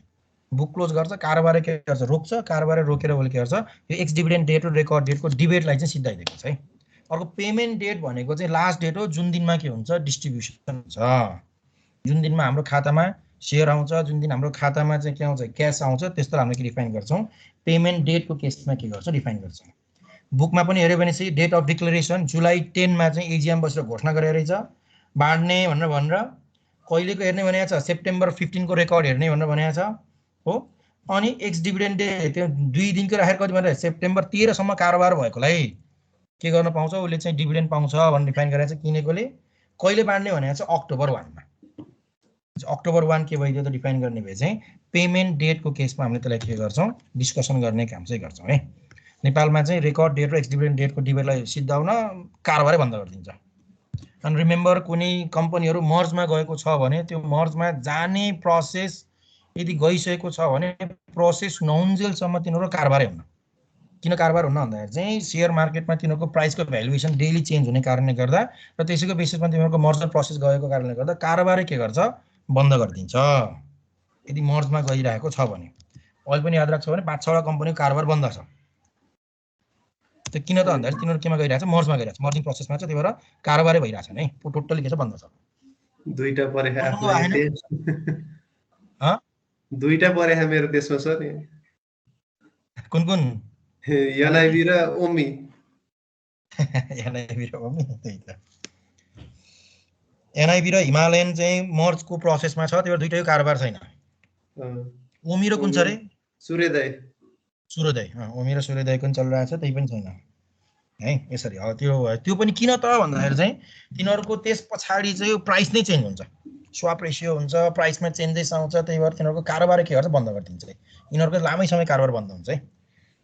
बुक क्लोज गर्छ कारोबारै के गर्छ रोक्छ कारोबारै रोकेर उले के गर्छ यो एक्स डिभिडेन्ड डेट र रेकर्ड डेटको डिबेटलाई चाहिँ सिधाइदिएको छ है। अर्को पेमेन्ट डेट भनेको चाहिँ लास्ट डेट हो जुन दिनमा के हुन्छ डिस्ट्रिब्युसन हुन्छ। जुन दिनमा हाम्रो खातामा शेयर आउँछ जुन दिन हाम्रो खातामा चाहिँ के आउँछ क्याश आउँछ त्यस्तो हामीले के डिफाइन गर्छौं पेमेन्ट डेटको केसमा के गर्छौं डिफाइन गर्छौं। बुकमा पनि हेर्यो भने चाहिँ डेट अफ डिक्लेरेसन जुलाई 10 मा चाहिँ एजीएम बसेर घोषणा गरेर रहेछ बाड्ने भनेर कहिलेको हेर्ने भनेको छ सेप्टेम्बर 15 को रेकर्ड हेर्ने भनेको छ हो। अनि एक्स डिभिडेन्ड डे त्यो 2 दिनको राखेर कति भनेर सेप्टेम्बर 13 सम्म कारोबार भएकोलाई के गर्न पाउँछ उले चाहिँ डिभिडेन्ड पाउँछ भनेर डिफाइन गरेर चाहिँ किनेकोले कहिले बाड्ने भनेको छ अक्टोबर 1 मा। अक्टोबर 1 के भइदियो त डिफाइन गर्ने भए चाहिँ पेमेन्ट डेटको केसमा हामीले त्यसलाई के गर्छौं डिस्कसन गर्ने काम चाहिँ गर्छौं है। नेपालमा चाहिँ रेकर्ड डेट र एक्स डिभिडेन्ड डेटको डिबेटलाई सिद्धाउन कारोबारै बन्द गरिदिन्छ। अनि रिमेम्बर कुनै कम्पनीहरु मर्जमा गएको छ भने त्यो मर्जमा जाने प्रोसेस यदि गइसकेको छ भने प्रोसेस नहुन्जेलसम्म तिनीहरु कारोबारै हुन्न। किन कारोबार हुन्न भन्दाखेरि चाहिँ शेयर मार्केटमा तिनीहरुको प्राइसको भ्यालुएसन डेली चेन्ज हुने कारणले गर्दा र त्यसैको बेसिसमा तिनीहरुको मर्जर प्रोसेस गएको कारणले गर्दा कारोबारै के गर्छ बन्द गरिदिन्छ। यदि मर्जमा गइरहेको छ भने अहिले पनि याद राख्छ भने 5-6 वटा कम्पनीको कारोबार बन्द छ। त्यो किन त भन्दाखेरि तिनीहरु केमा गइरहेछ मर्जमा गइरहेछ मर्जिङ प्रोसेसमा छ त्यही भएर कारोबारै भइरहेछ नि टोटली के छ बन्द छ। दुईटा परे दुईटा परे मेरो देशमा सर कुन कुन एनआईबी र ओमी एनआईबी र ओमी त्यही त एनआईबी र हिमालयन चाहिँ मर्जको प्रोसेसमा छ त्यो दुईटैको कारोबार छैन। ओमी र कुन छ रे सूर्योदय ओमी र सूर्योदयको पनि चलिरहेछ त्यही पनि छैन है। यसरी हो त्यो पनि किन त भन्दाखेरि चाहिँ तिनीहरुको त्यस पछाडी चाहिँ प्राइस नै चेन्ज हुन्छ स्वाप रेशियो हुन्छ प्राइसमा चेन्जेस आउँछ त्यही भएर तिनीहरुको कारोबार के गर्छ बन्द गरिदिन्छ। यिनीहरुको लामै समय कारोबार बन्द हुन्छ है।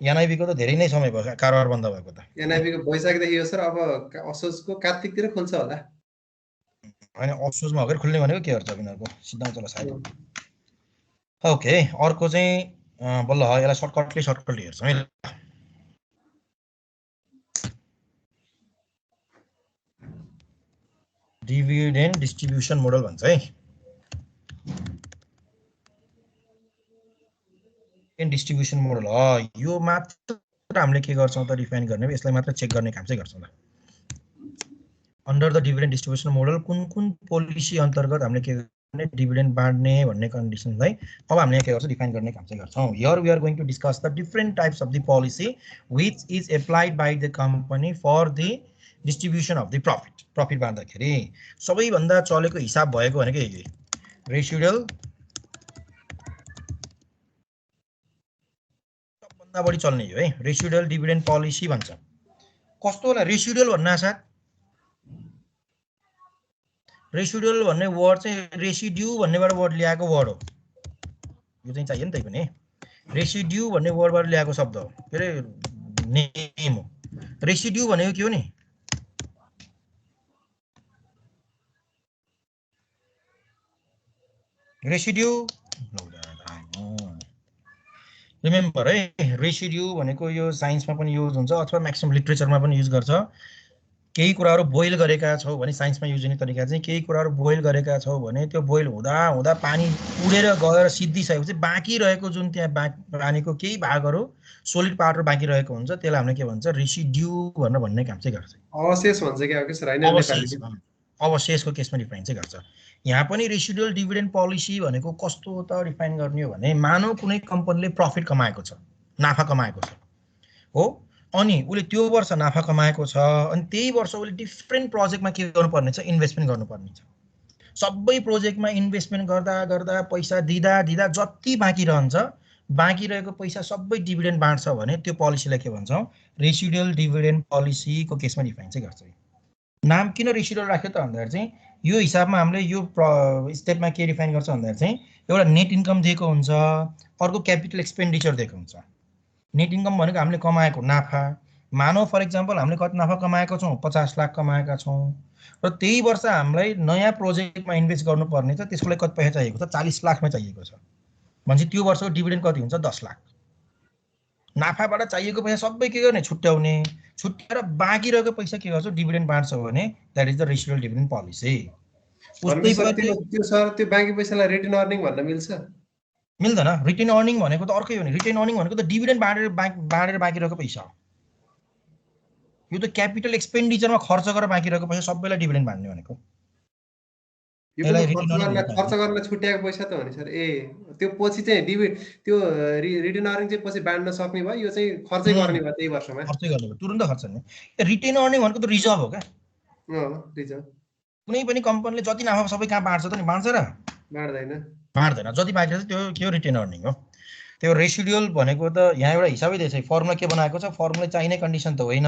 एनआईबी को त धेरै नै समय भयो कारोबार बन्द भएको त। एनआईबी को भइसकेदेखि हो सर अब असोजको कार्तिकतिर खोल्छ होला हैन अफसोसमा हो खुल्ने भनेको के गर्छ यिनीहरुको सिद्धान्तलाई साइड ओके अर्को चाहिँ बल्ल यसलाई सर्टकटली हेर्छौँ है। डिभिडेन्ड डिस्ट्रिब्युसन मोडल भन्छ है। डिस्ट्रिब्युसन मोडल हो यो मात्र हामीले के गर्छौँ त डिफाइन गर्ने यसलाई मात्र चेक गर्ने काम चाहिँ गर्छौँ ल। Under the dividend distribution model कुन कुन पोलिसी अन्तर्गत हामीले के गर्ने डिभिडेन्ड बाँड्ने भन्ने कन्डिसनलाई अब हामीले के गर्छौँ डिफाइन गर्ने काम चाहिँ गर्छौँ। Here we are going to discuss the different types of the policy which is applied by the company for the distribution of the profit बाँड्दाखेरि सबैभन्दा चलेको हिसाब भएको भनेको यही रेसिडुअल सबभन्दा बढी चल्ने यो है रेसिडुअल डिभिडेन्ड पोलिसी भन्छ। कस्तो होला रेसिडुअल भन्ना साथ रेसिडुअल भन्ने वर्ड चाहिँ रेसिड्यू भन्नेबाट वर्ड ल्याएको वर्ड हो। यो चाहिँ चाहियो नि त्यही पनि रेसिड्यू भन्ने वर्डबाट ल्याएको शब्द हो के अरे नेम हो। रेसिड्यू भनेको के हो नि रेसिड्यू रिमेम्बर है रेसिड्यू भनेको यो साइन्समा पनि युज हुन्छ अथवा म्याक्सिमम लिटरेचरमा पनि युज गर्छ। केही कुराहरू बोइल गरेका छौ भने साइन्समा युज हुने तरिका चाहिँ केही कुराहरू बोइल गरेका छौ भने त्यो बोइल हुँदा हुँदा पानी उडेर गएर सिद्धिसकेपछि बाँकी रहेको जुन त्यहाँ पानीको केही भागहरू सोलिड पार्टहरू बाँकी रहेको हुन्छ त्यसलाई हामीले के भन्छ रेसिड्यू भनेर भन्ने काम चाहिँ गर्छ। अवशेष भन्छ क्या के सर अवशेषको केसमा डिफाइन चाहिँ गर्छ। यहाँ पनि रेसिडुअल डिभिडेन्ड पोलिसी भनेको कस्तो त डिफाइन गर्ने हो भने मानव कुनै कम्पनीले प्रफिट कमाएको छ नाफा कमाएको छ हो अनि उसले त्यो वर्ष नाफा कमाएको छ अनि त्यही वर्ष उसले डिफ्रेन्ट प्रोजेक्टमा के गर्नुपर्ने छ इन्भेस्टमेन्ट गर्नुपर्ने छ। सबै प्रोजेक्टमा इन्भेस्टमेन्ट गर्दा गर्दा पैसा दिँदा दिँदा जति बाँकी रहन्छ बाँकी रहेको पैसा सबै डिभिडेन्ड बाँड्छ भने त्यो पोलिसीलाई के भन्छौँ रेसिडुअल डिभिडेन्ड पोलिसीको केसमा डिफाइन चाहिँ गर्छ। नाम किन रेसिडुअल राख्यो त भन्दाखेरि चाहिँ यो हिसाबमा हामीले यो स्टेपमा के डिफाइन गर्छ भन्दाखेरि चाहिँ एउटा नेट इन्कम दिएको हुन्छ अर्को क्यापिटल एक्सपेन्डिचर दिएको हुन्छ। नेट इन्कम भनेको हामीले कमाएको नाफा मानव फर इक्जाम्पल हामीले कति नाफा कमाएको छौँ 50 लाख कमाएका छौँ र त्यही वर्ष हामीलाई नयाँ प्रोजेक्टमा इन्भेस्ट गर्नुपर्ने छ त्यसको लागि कति पैसा चाहिएको छ 40 लाखमा चाहिएको छ भनेपछि त्यो वर्षको डिभिडेन्ड कति हुन्छ 10 लाख। नाफाबाट चाहिएको पैसा सबै के गर्ने छुट्याउने छुट्याएर बाँकी रहेको पैसा के गर्छ डिभिडेन्ड बाँड्छ भने that is the residual dividend policy. त्यो सर त्यो बाँकी पैसालाई रिटर्न अर्निङ भन्न मिल्छ मिल्दैन। रिटेन अर्निङ भनेको त अर्कै हो नि। रिटेन अर्निङ भनेको त डिभिडेन्ड बाँडेर बाँकी रहेको पैसा हो। यो त क्यापिटल एक्सपेन्डिचरमा खर्च गरेर बाँकी रहेको पैसा सबैलाई डिभिडेन्ड बाँड्ने भनेको खर्च गर्न छुट्याएको पैसा त हो नि सर। ए त्यो पछि चाहिँ त्यो रिटेन अर्निङ चाहिँ पछि बाँड्न सक्ने भयो यो चाहिँ खर्चै गर्ने भयो त्यही वर्षमा खर्चै गर्ने भयो तुरुन्त खर्च गर्ने। रिटेन अर्निङ भनेको त रिजर्भ हो क्या रिजर्भ। कुनै पनि कम्पनीले जति नाफा सबै कहाँ बाँड्छ त नि बाँड्छ र बाँड्दैन जति बाँकी छ त्यो के हो रिटेन अर्निङ हो। त्यो रेसिडुअल भनेको त यहाँ एउटा हिसाबै दिएछ फर्मुला के बनाएको छ फर्मुला चाहिने कन्डिसन त होइन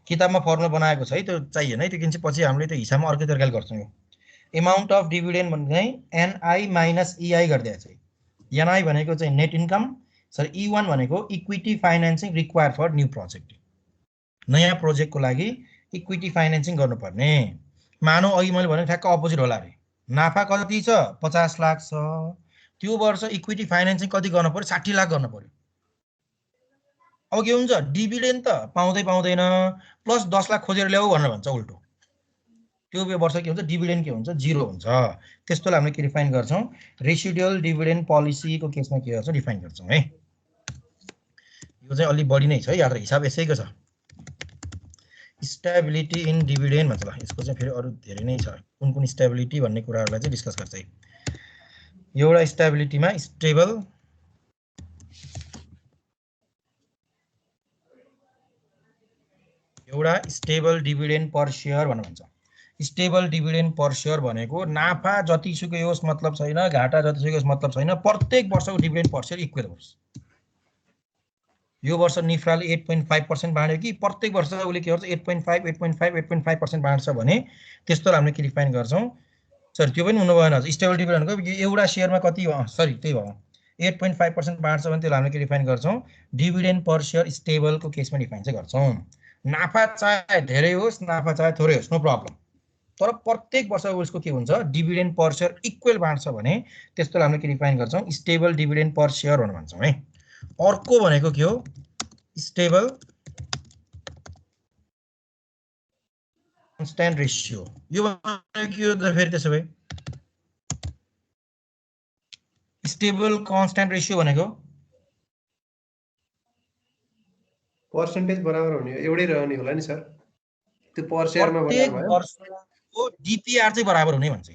किताबमा फर्मुला बनाएको छ है त्यो चाहिएन है त्यो किन चाहिँ पछि हामीले त्यो हिसाबमा अर्कै तरिकाले गर्छौँ। यो एमाउन्ट अफ डिभिडेन्ड भन्ने चाहिँ एनआई माइनस इआई गरिदिएको छ। एनआई भनेको चाहिँ नेट इन्कम सर ई1 भनेको equity financing require for new project नयाँ प्रोजेक्टको लागि इक्विटी फाइनेन्सिङ गर्नुपर्ने। मानव अघि मैले भने ठ्याक्क अपोजिट होला अरे नाफा कति छ 50 लाख छ त्यो वर्ष इक्विटी फाइनेन्सिङ कति गर्नु पर्यो 60 लाख गर्नु पर्यो। अब के हुन्छ डिभिडेन्ड त पाउँदैन प्लस 10 लाख खोजेर ल्याऊ भनेर भन्छ उल्टो त्यो वर्ष के हुन्छ डिभिडेन्ड के हुन्छ 0 हुन्छ। त्यस्तोलाई हामीले के डिफाइन गर्छौँ रेसिडुअल डिभिडेन्ड पोलिसीको केसमा के गर्छौँ डिफाइन गर्छौँ है। यो चाहिँ अलि बढी नै छ याद हिसाब यसैको छ। स्टेबिलिटी इन डिभिडेन्ड भन्छ ल यसको चाहिँ फेरि अरू धेरै नै छ कुन कुन स्टेबिलिटी भन्ने कुराहरूलाई चाहिँ डिस्कस गर्छ है। एउटा स्टेबिलिटीमा स्टेबल डिभिडेन्ड पर सेयर भनेर भन्छ। स्टेबल डिभिडेन्ड पर सेयर भनेको नाफा जतिसुकै होस् मतलब छैन घाटा जतिसुकै होस् मतलब छैन प्रत्येक वर्षको डिभिडेन्ड पर सेयर इक्वल होस्। यो वर्ष निफ्राले 8.5% बाँड्यो कि प्रत्येक वर्ष उसले के गर्छ 8.5% बाँड्छ भने त्यस्तो हामीले के डिफाइन गर्छौँ सर त्यो पनि हुनु भएन। स्टेबल डिभिडेन्डको एउटा सेयरमा कति सरी त्यही भयो 8.5% बाँड्छ भने त्यसलाई हामीले के डिफाइन गर्छौँ डिभिडेन्ड पर सेयर स्टेबलको केसमा डिफाइन चाहिँ गर्छौँ। नाफा चाहे धेरै होस् नाफा चाहे थोरै होस् नो प्रब्लम तर प्रत्येक वर्ष उसको के हुन्छ डिभिडेन्ड पर शेयर इक्वल बाँड्छ भने त्यस्तोलाई हामीले के डिफाइन गर्छौँ स्टेबल डिभिडेन्ड पर शेयर भनेर भन्छौँ है। अर्को भनेको के हो स्टेबल कन्स्ट्यान्ट रेशियो। यो भनेको के हो त फेरि त्यसो भए स्टेबल कन्स्ट्यान्ट रेशियो भनेको पर्सेन्टेज बराबर हुने एउटै रहने होला नि सर त्यो पर शेयरमा बराबर प्रत्येक भयो वर्षको डिपिआर चाहिँ बराबर हुने भन्छ।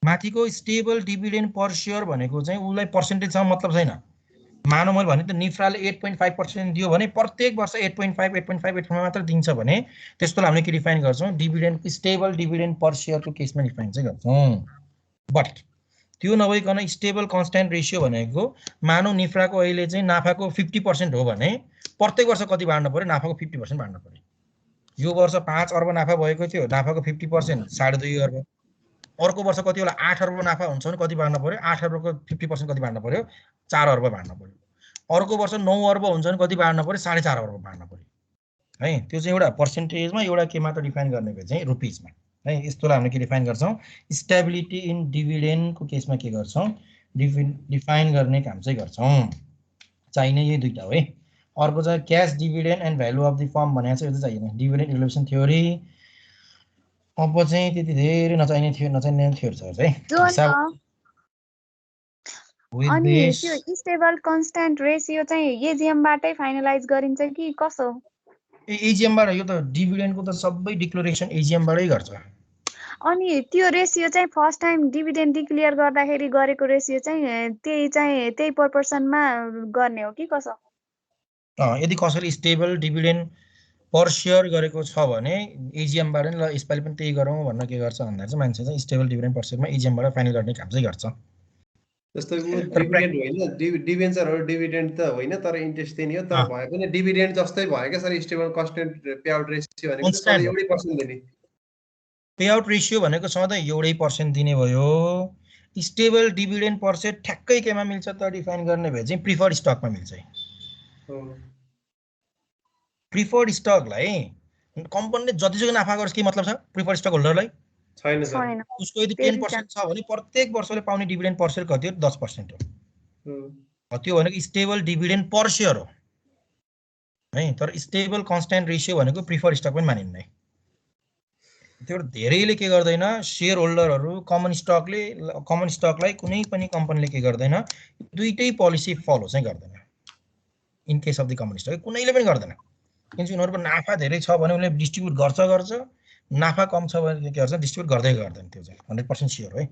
माथिको स्टेबल डिभिडेन्ड पर शेयर भनेको चाहिँ उसलाई पर्सेन्टेजसँग मतलब छैन। मानौ मैले भने त निफ्राले 8.5% दियो भने प्रत्येक वर्ष 8.5 मात्र दिन्छ भने त्यस्तोलाई हामीले के डिफाइन गर्छौँ डिभिडेन्ड स्टेबल डिभिडेन्ड पर शेयरको केसमा डिफाइन चाहिँ गर्छौँ। बट त्यो नभइकन स्टेबल कन्स्ट्यान्ट रेशियो भनेको मानौ निफ्राको अहिले चाहिँ नाफाको 50% हो भने प्रत्येक वर्ष कति बाँड्नु पर्यो नाफाको 50% बाँड्नु पर्यो। यो वर्ष 5 अर्ब नाफा भएको थियो नाफाको 50% 2.5 अर्ब। अर्को वर्ष कति होला 8 अर्ब नाफा हुन्छ भने कति बाँड्नु पर्यो 8 अर्बको 50% कति बाँड्नु पर्यो 4 अर्ब बाँड्नु पर्यो। अर्को वर्ष 9 अर्ब हुन्छ भने कति बाँड्नु पर्यो 4.5 अर्ब बाँड्नु पर्यो है। त्यो चाहिँ एउटा पर्सेन्टेजमा एउटा के मात्र डिफाइन गर्ने भयो चाहिँ रुपिजमा है। यस्तोलाई हामीले के डिफाइन गर्छौँ स्टेबिलिटी इन डिभिडेन्डको केसमा के गर्छौँ डिफाइन गर्ने काम चाहिँ गर्छौँ। चाहिने यही दुईटा हो है। अर्को चाहिँ cash dividend and value of the form भनेको चाहिँ यो चाहिँ चाहिएन डिभिडेन्ड इभल्युसन थ्योरी। अब चाहिँ त्यति धेरै नचाहिने थ्योरी छ है। अनि त्यो स्टेबल कन्स्ट्यान्ट रेशियो चाहिँ एजिएम बाटै फाइनलाइज गरिन्छ कि कसो? एजिएम बाट यो त डिभिडेन्डको त सबै डिक्लेरेसन एजिएम बाटै गर्छ। अनि त्यो रेशियो चाहिँ फर्स्ट टाइम डिभिडेन्ड डिक्लेयर गर्दाखेरि गरेको रेशियो चाहिँ त्यही प्रोपोर्सनमा गर्ने हो कि कसो? यदि कसैले स्टेबल डिभिडेन्ड पर शेयर गरेको छ भने एजिएम बाट ल यसपालि पनि त्यही गरौँ भनेर के गर्छ भन्दा चाहिँ मान्छे चाहिँ स्टेबल डिभिडेन्ड पर शेयरमा एजिएम बाट फाइनल गर्ने काम चाहिँ गर्छ। जस्तो डिभिडेन्ड होइन डिभेन्चरहरू डिभिडेन्ड त होइन तर इन्ट्रेस्ट दिने हो तर भए पनि डिभिडेन्ड जस्तै भयो क्या sir stable constant payout ratio भनेको सधैँ एउटै पर्सेन्ट दिने। पेआउट रेशियो भनेको सधैँ एउटै पर्सेन्ट दिने भयो। स्टेबल डिभिडेन्ड पर शेयर ठ्याक्कै केमा मिल्छ त डिफाइन गर्ने भए चाहिँ प्रिफर्ड स्टकमा मिल्छ। प्रिफर्ड स्टकलाई कम्पनीले जतिसुकै नाफा गर्छ के मतलब छ प्रिफर्ड स्टक होल्डरलाई छैन सर। उसको यदि 10% छ भने प्रत्येक वर्षले पाउने डिभिडेन्ड पर शेयर कति हो 10% हो। त्यो भनेको स्टेबल डिभिडेन्ड पर शेयर हो है। तर स्टेबल कन्स्ट्यान्ट रेशियो भनेको प्रिफर्ड स्टक पनि मानिन्न। त्यो धेरैले के गर्दैन शेयर होल्डरहरू कमन स्टकलाई कुनै पनि कम्पनीले के गर्दैन दुईटै पोलिसी फलो चाहिँ गर्दैन। In case of the common stock कुनैले पनि गर्दैन किनकि उनीहरूको नाफा धेरै छ भने उनीहरूले डिस्ट्रिब्युट गर्छ नाफा कम छ भने के गर्छ डिस्ट्रिब्युट गर्दै गर्दैन। त्यो चाहिँ 100% स्योर है।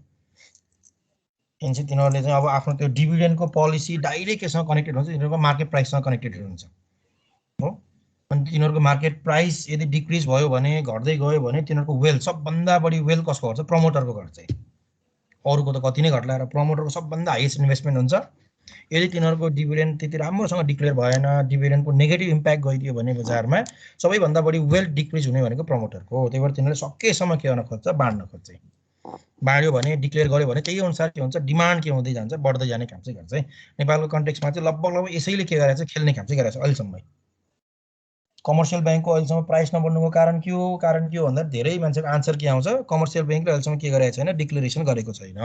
किनकि तिनीहरूले चाहिँ अब आफ्नो त्यो डिभिडेन्डको पोलिसी डाइरेक्ट केसँग कनेक्टेड हुन्छ तिनीहरूको मार्केट प्राइससँग कनेक्टेड हुन्छ हो। अनि तिनीहरूको मार्केट प्राइस यदि डिक्रिज भयो भने घट्दै गयो भने तिनीहरूको वेल्थ सबभन्दा बढी वेल्थ कसको गर्छ प्रमोटरको गर्छ। अरूको त कति नै घट्ला र प्रमोटरको सबभन्दा हाइएस्ट इन्भेस्टमेन्ट हुन्छ। यदि तिनीहरूको डिभिडेन्ड त्यति राम्रोसँग डिक्लेयर भएन डिभिडेन्डको नेगेटिभ इम्प्याक्ट गइदियो भने बजारमा सबैभन्दा बढी वेल्थ डिक्रिज हुने भनेको प्रमोटरको हो। त्यही भएर तिनीहरूले सकेसम्म के गर्न खोज्छ बाँड्न खोज्छ। बाँड्यो भने डिक्लेयर गर्यो भने त्यही अनुसार के हुन्छ डिमान्ड के हुँदै जान्छ बढ्दै जाने काम चाहिँ गर्छ। नेपालको कन्टेक्स्टमा चाहिँ लगभग यसैले के गरेछ खेल्ने काम चाहिँ गरेछ अहिलेसम्म। कमर्सियल ब्याङ्कको अहिलेसम्म प्राइस नबढ्नुको कारण के हो भन्दा धेरै मान्छेको आन्सर के आउँछ कमर्सियल ब्याङ्कले अहिलेसम्म के गरेको छैन डिक्लेरेसन गरेको छैन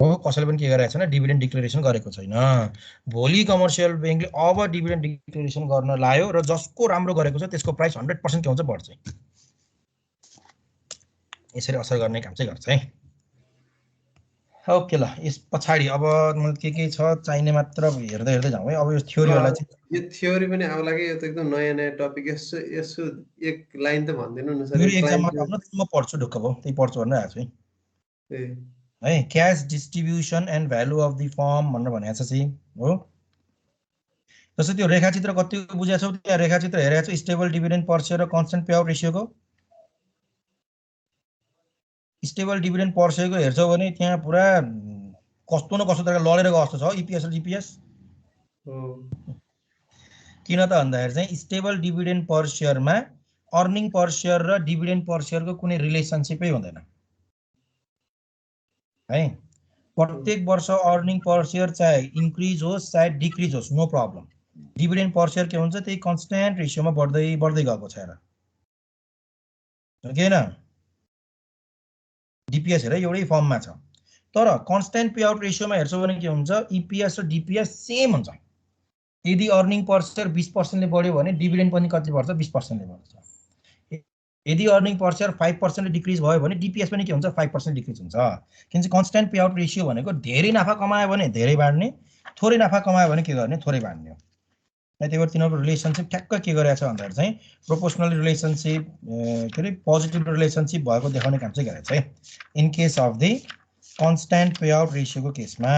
हो। कसैले पनि के गरेको छैन डिभिडेन्ड डिक्लेरेसन गरेको छैन। भोलि कमर्सियल ब्याङ्कले अब डिभिडेन्ड डिक्लेरेसन गर्न लायो र जसको राम्रो गरेको छ त्यसको प्राइस 100% के हुन्छ बढ्छ। यसरी असर गर्ने काम चाहिँ गर्छ है। ओके ल यस पछाडि अब के छ चाहिने मात्र हेर्दै जाउँ है। अब यो थ्योरीहरुलाई चाहिँ यो थ्योरी पनि आउला कि यो त एकदम नयाँ टपिक यसो एक लाइन त भन्दिनु न सर। थ्योरी एक्जाममा त म पढ्छु ढुक्क भयो त्यही पढ्छु भनेर आएको छु है। Cash distribution and value of the form भनेर भनेको छ चाहिँ हो। जस्तो त्यो रेखाचित्र कति बुझेको छौ त्यहाँ रेखाचित्र हेरेको छु स्टेबल डिभिडेन्ड पर शेयर र कन्स्टेन्ट पेआउट रेशियोको। स्टेबल डिभिडेन्ड पर शेयरको हेर्छौ भने त्यहाँ पुरा कस्तो न कस्तो तरिकाले लडेर गएको जस्तो छ इपिएस र जिपिएस। किन त भन्दाखेरि चाहिँ स्टेबल डिभिडेन्ड पर शेयरमा अर्निङ पर शेयर र डिभिडेन्ड पर शेयरको कुनै रिलेसनशिपै हुँदैन है। प्रत्येक वर्ष अर्निङ पर शेयर चाहे इन्क्रिज होस् चाहे डिक्रिज होस् no problem. Dividend per share के हुन्छ त्यही कन्स्ट्यान्ट रेशियोमा बढ्दै गएको छ र हो कि हैन डिपिएस हेर एउटै फर्ममा छ तर कन्स्ट्यान्ट पे आउट रेशियोमा हेर्छौ भने के हुन्छ इपिएस र डिपिएस सेम हुन्छ यदि अर्निङ पर शेयर 20% ले बढ्यो भने डिभिडेन्ड पनि कति बढ्छ 20% ले बढ्छ यदि अर्निङ पर शेयर 5% ले डिक्रिज भयो भने डिपिएस पनि के हुन्छ 5% डिक्रिज हुन्छ किनकि कन्स्ट्यान्ट पे आउट रेशियो भनेको धेरै नाफा कमायो भने धेरै बाड्ने थोरै नाफा कमायो भने के गर्ने थोरै बाड्ने हो त्यही भएर तिनीहरुको रिलेसनशिप ठ्याक्क के गरेछ भन्दा चाहिँ प्रोपोर्सनल रिलेसनशिप के रे पोजिटिभ रिलेसनशिप भएको देखाउने काम चाहिँ गरेछ है in case of the constant pay out रेशियोको केसमा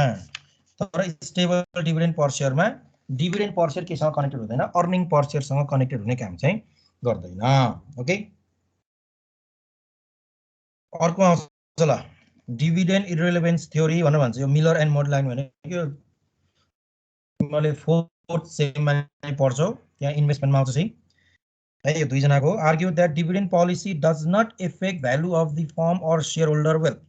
तर स्टेबल डिभिडेन्ड पर शेयरमा डिभिडेन्ड पर शेयर केसँग कनेक्टेड हुँदैन अर्निङ पर शेयरसँग कनेक्टेड हुने काम चाहिँ गर्दैन ओके अर्को आउँछ ल डिभिडेन्ड इररिलेभेन्स थ्योरी भनेर भन्छ यो मिलर एन्ड मोडलाइन भनेको तिमीले फोर्थ सेममा पढ्छौ त्यहाँ इन्भेस्टमेन्टमा आउँछ है है यो दुई जनाको argue that dividend policy does not effect value of the firm और share holder wealth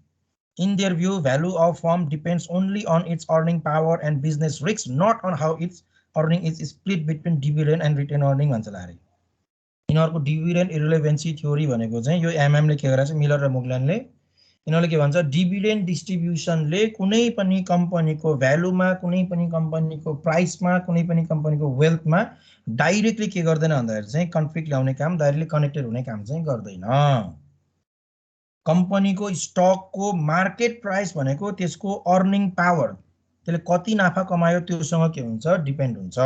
In their view, value of firm depends only on its earning power and business risks, not on how its earning is split between dividend and retained earning भन्छ लारे यिनीहरुको dividend irrelevancy theory भनेको चाहिँ यो MM ले के गरेछ Miller र मुगलानले यिनीहरुले के भन्छ डिभिडेन्ड डिस्ट्रिब्युसनले कुनै पनि कम्पनीको भ्यालुमा कुनै पनि कम्पनीको प्राइसमा कुनै पनि कम्पनीको वेल्थमा डाइरेक्टली के गर्दैन भन्दाखेरि चाहिँ कन्फ्लिक्ट ल्याउने काम डाइरेक्टली कनेक्टेड हुने काम चाहिँ गर्दैन कंपनी को स्टक को मार्केट प्राइस भनेको त्यसको अर्निङ पावर त्यसले कति नाफा कमायो त्योसँग के हुन्छ डिपेन्ड हुन्छ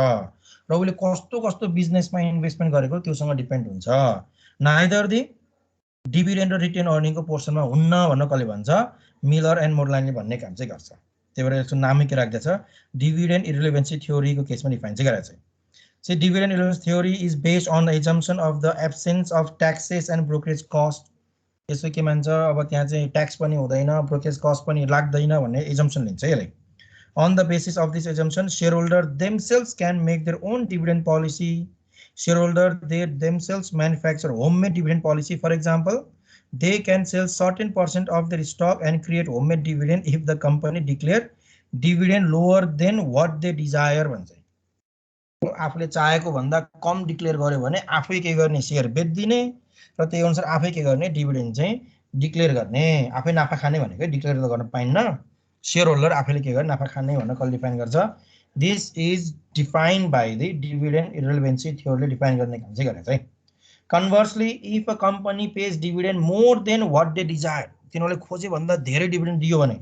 र उले कस्तो कस्तो बिजनेसमा इन्भेस्टमेन्ट गरेको त्योसँग डिपेन्ड हुन्छ नाइदर दि डिभिडेन्ड र रिटेन अर्निङको पोर्सनमा हुन्न भन्न कसले भन्छ मिलर एन्ड मोडलाइनले भन्ने काम चाहिँ गर्छ त्यही भएर यसको नामै के राख्दैछ डिभिडेन्ड इररिलेभेन्सी थ्योरीको केसमा डिफाइन चाहिँ गरेछ so dividend irrelevancy theory is based on the assumption of the absence of taxes and brokerage cost यसो के मान्छ अब त्यहाँ चाहिँ ट्याक्स पनि हुँदैन ब्रोकरेज कस्ट पनि लाग्दैन भन्ने एजम्पसन लिन्छ यसले on the basis of this assumption shareholder themselves can make their own dividend policy shareholder they themselves manufacture homemade dividend policy for example they can sell certain percent of their stock and create homemade dividend if the company declare dividend lower than what they desire भन्छ आफूले चाहेको भन्दा कम declare गर्यो भने आफै के गर्ने share बेच्दिने र त्यही अनुसार आफै के गर्ने डिभिडेन्ड चाहिँ डिक्लेयर गर्ने आफै नाफा खाने भनेको डिक्लेयर त गर्न पाइन्न शेयर होल्डर आफैले के गर्ने नाफा खाने भनेर कसले डिफाइन गर्छ this is defined by the dividend irrelevancy थ्योरीले डिफाइन गर्ने काम चाहिँ गरेछ है conversely if a company pays dividend more than what they desire तिनीहरूले खोजे भन्दा धेरै डिभिडेन्ड दियो भने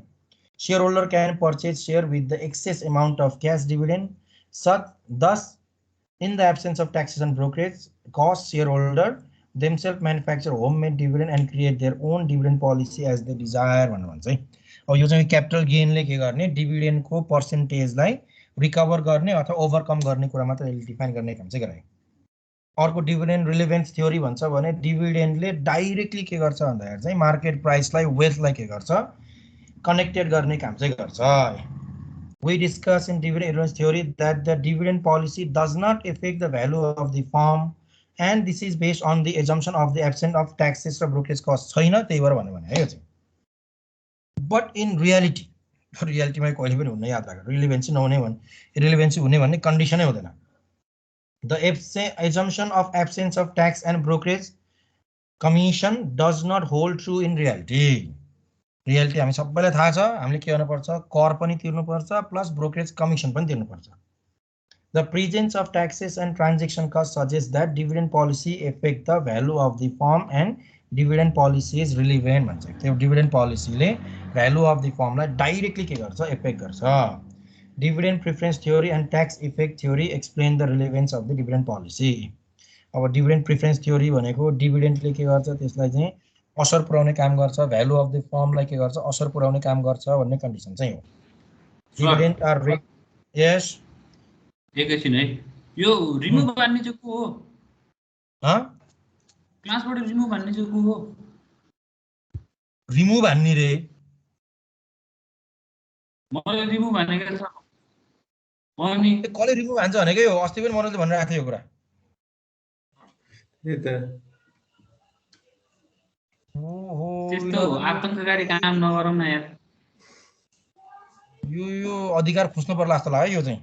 share holder can purchase share with the excess amount of cash dividend thus in the absence of taxes and brokerage costs shareholder themselves manufacture homemade dividend and create their own dividend policy as they desire भनेर भन्छ है अब यो चाहिँ capital गेनले के गर्ने डिभिडेन्डको पर्सेन्टेजलाई recover गर्ने अथवा ओभरकम गर्ने कुरा मात्र यसले डिफाइन गर्ने काम चाहिँ गरे अर्को डिभिडेन्ड रिलेभेन्स थ्योरी भन्छ भने डिभिडेन्डले डाइरेक्टली के गर्छ भन्दाखेरि चाहिँ मार्केट प्राइसलाई वेल्थलाई के गर्छ कनेक्टेड गर्ने काम चाहिँ गर्छ We discuss in dividend irrelevance theory that the dividend policy does not affect the value of the firm and this is based on the assumption of the absence of taxes or brokerage costs छैन त्यही भएर भन्नु भने है यो चाहिँ but in रियालिटीमा कहिले पनि हुन्न याद राख रिलेभेन्सी नहुने भने इररिलेभेन्सी हुने भन्ने कन्डिसनै हुँदैन the assumption of absence of tax and brokerage commission does not hold true in reality reality हामी सबैलाई थाहा छ हामीले के गर्नुपर्छ कर पनि तिर्नुपर्छ प्लस ब्रोकरेज कमिसन पनि तिर्नुपर्छ the presence of taxes and transaction cost suggest that dividend policy effect the value of the firm and dividend policy is relevant भन्छ त्यो डिभिडेन्ड पोलिसीले भ्यालु अफ द फर्मलाई डाइरेक्टली के गर्छ इफेक्ट गर्छ dividend preference theory and tax effect theory explain the relevance of the dividend policy अब dividend preference theory भनेको डिभिडेन्डले के गर्छ त्यसलाई चाहिँ असर पुर्याउने काम गर्छ भ्यालु अफ द फर्मलाई के गर्छ असर पुर्याउने काम गर्छ भन्ने कन्डिसन चाहिँ हो डिभिडेन्ड आर यस एकैछिन है यो रिमुभ गर्ने चाहिँ को हो ह क्लासबाट रिमुभ गर्ने चाहिँ को हो रिमुभ हान्ने रे मलाई रिमुभ हानेको छ अनि कसले रिमुभ हान्छ भनेकै हो अस्ति पनि मनोजले भनिरहेको थियो यो कुरा त्यही त त्यस्तो आतंककारी काम नगरौँ न यार यो अधिकार खोज्नु पर्ला जस्तो लाग्यो यो चाहिँ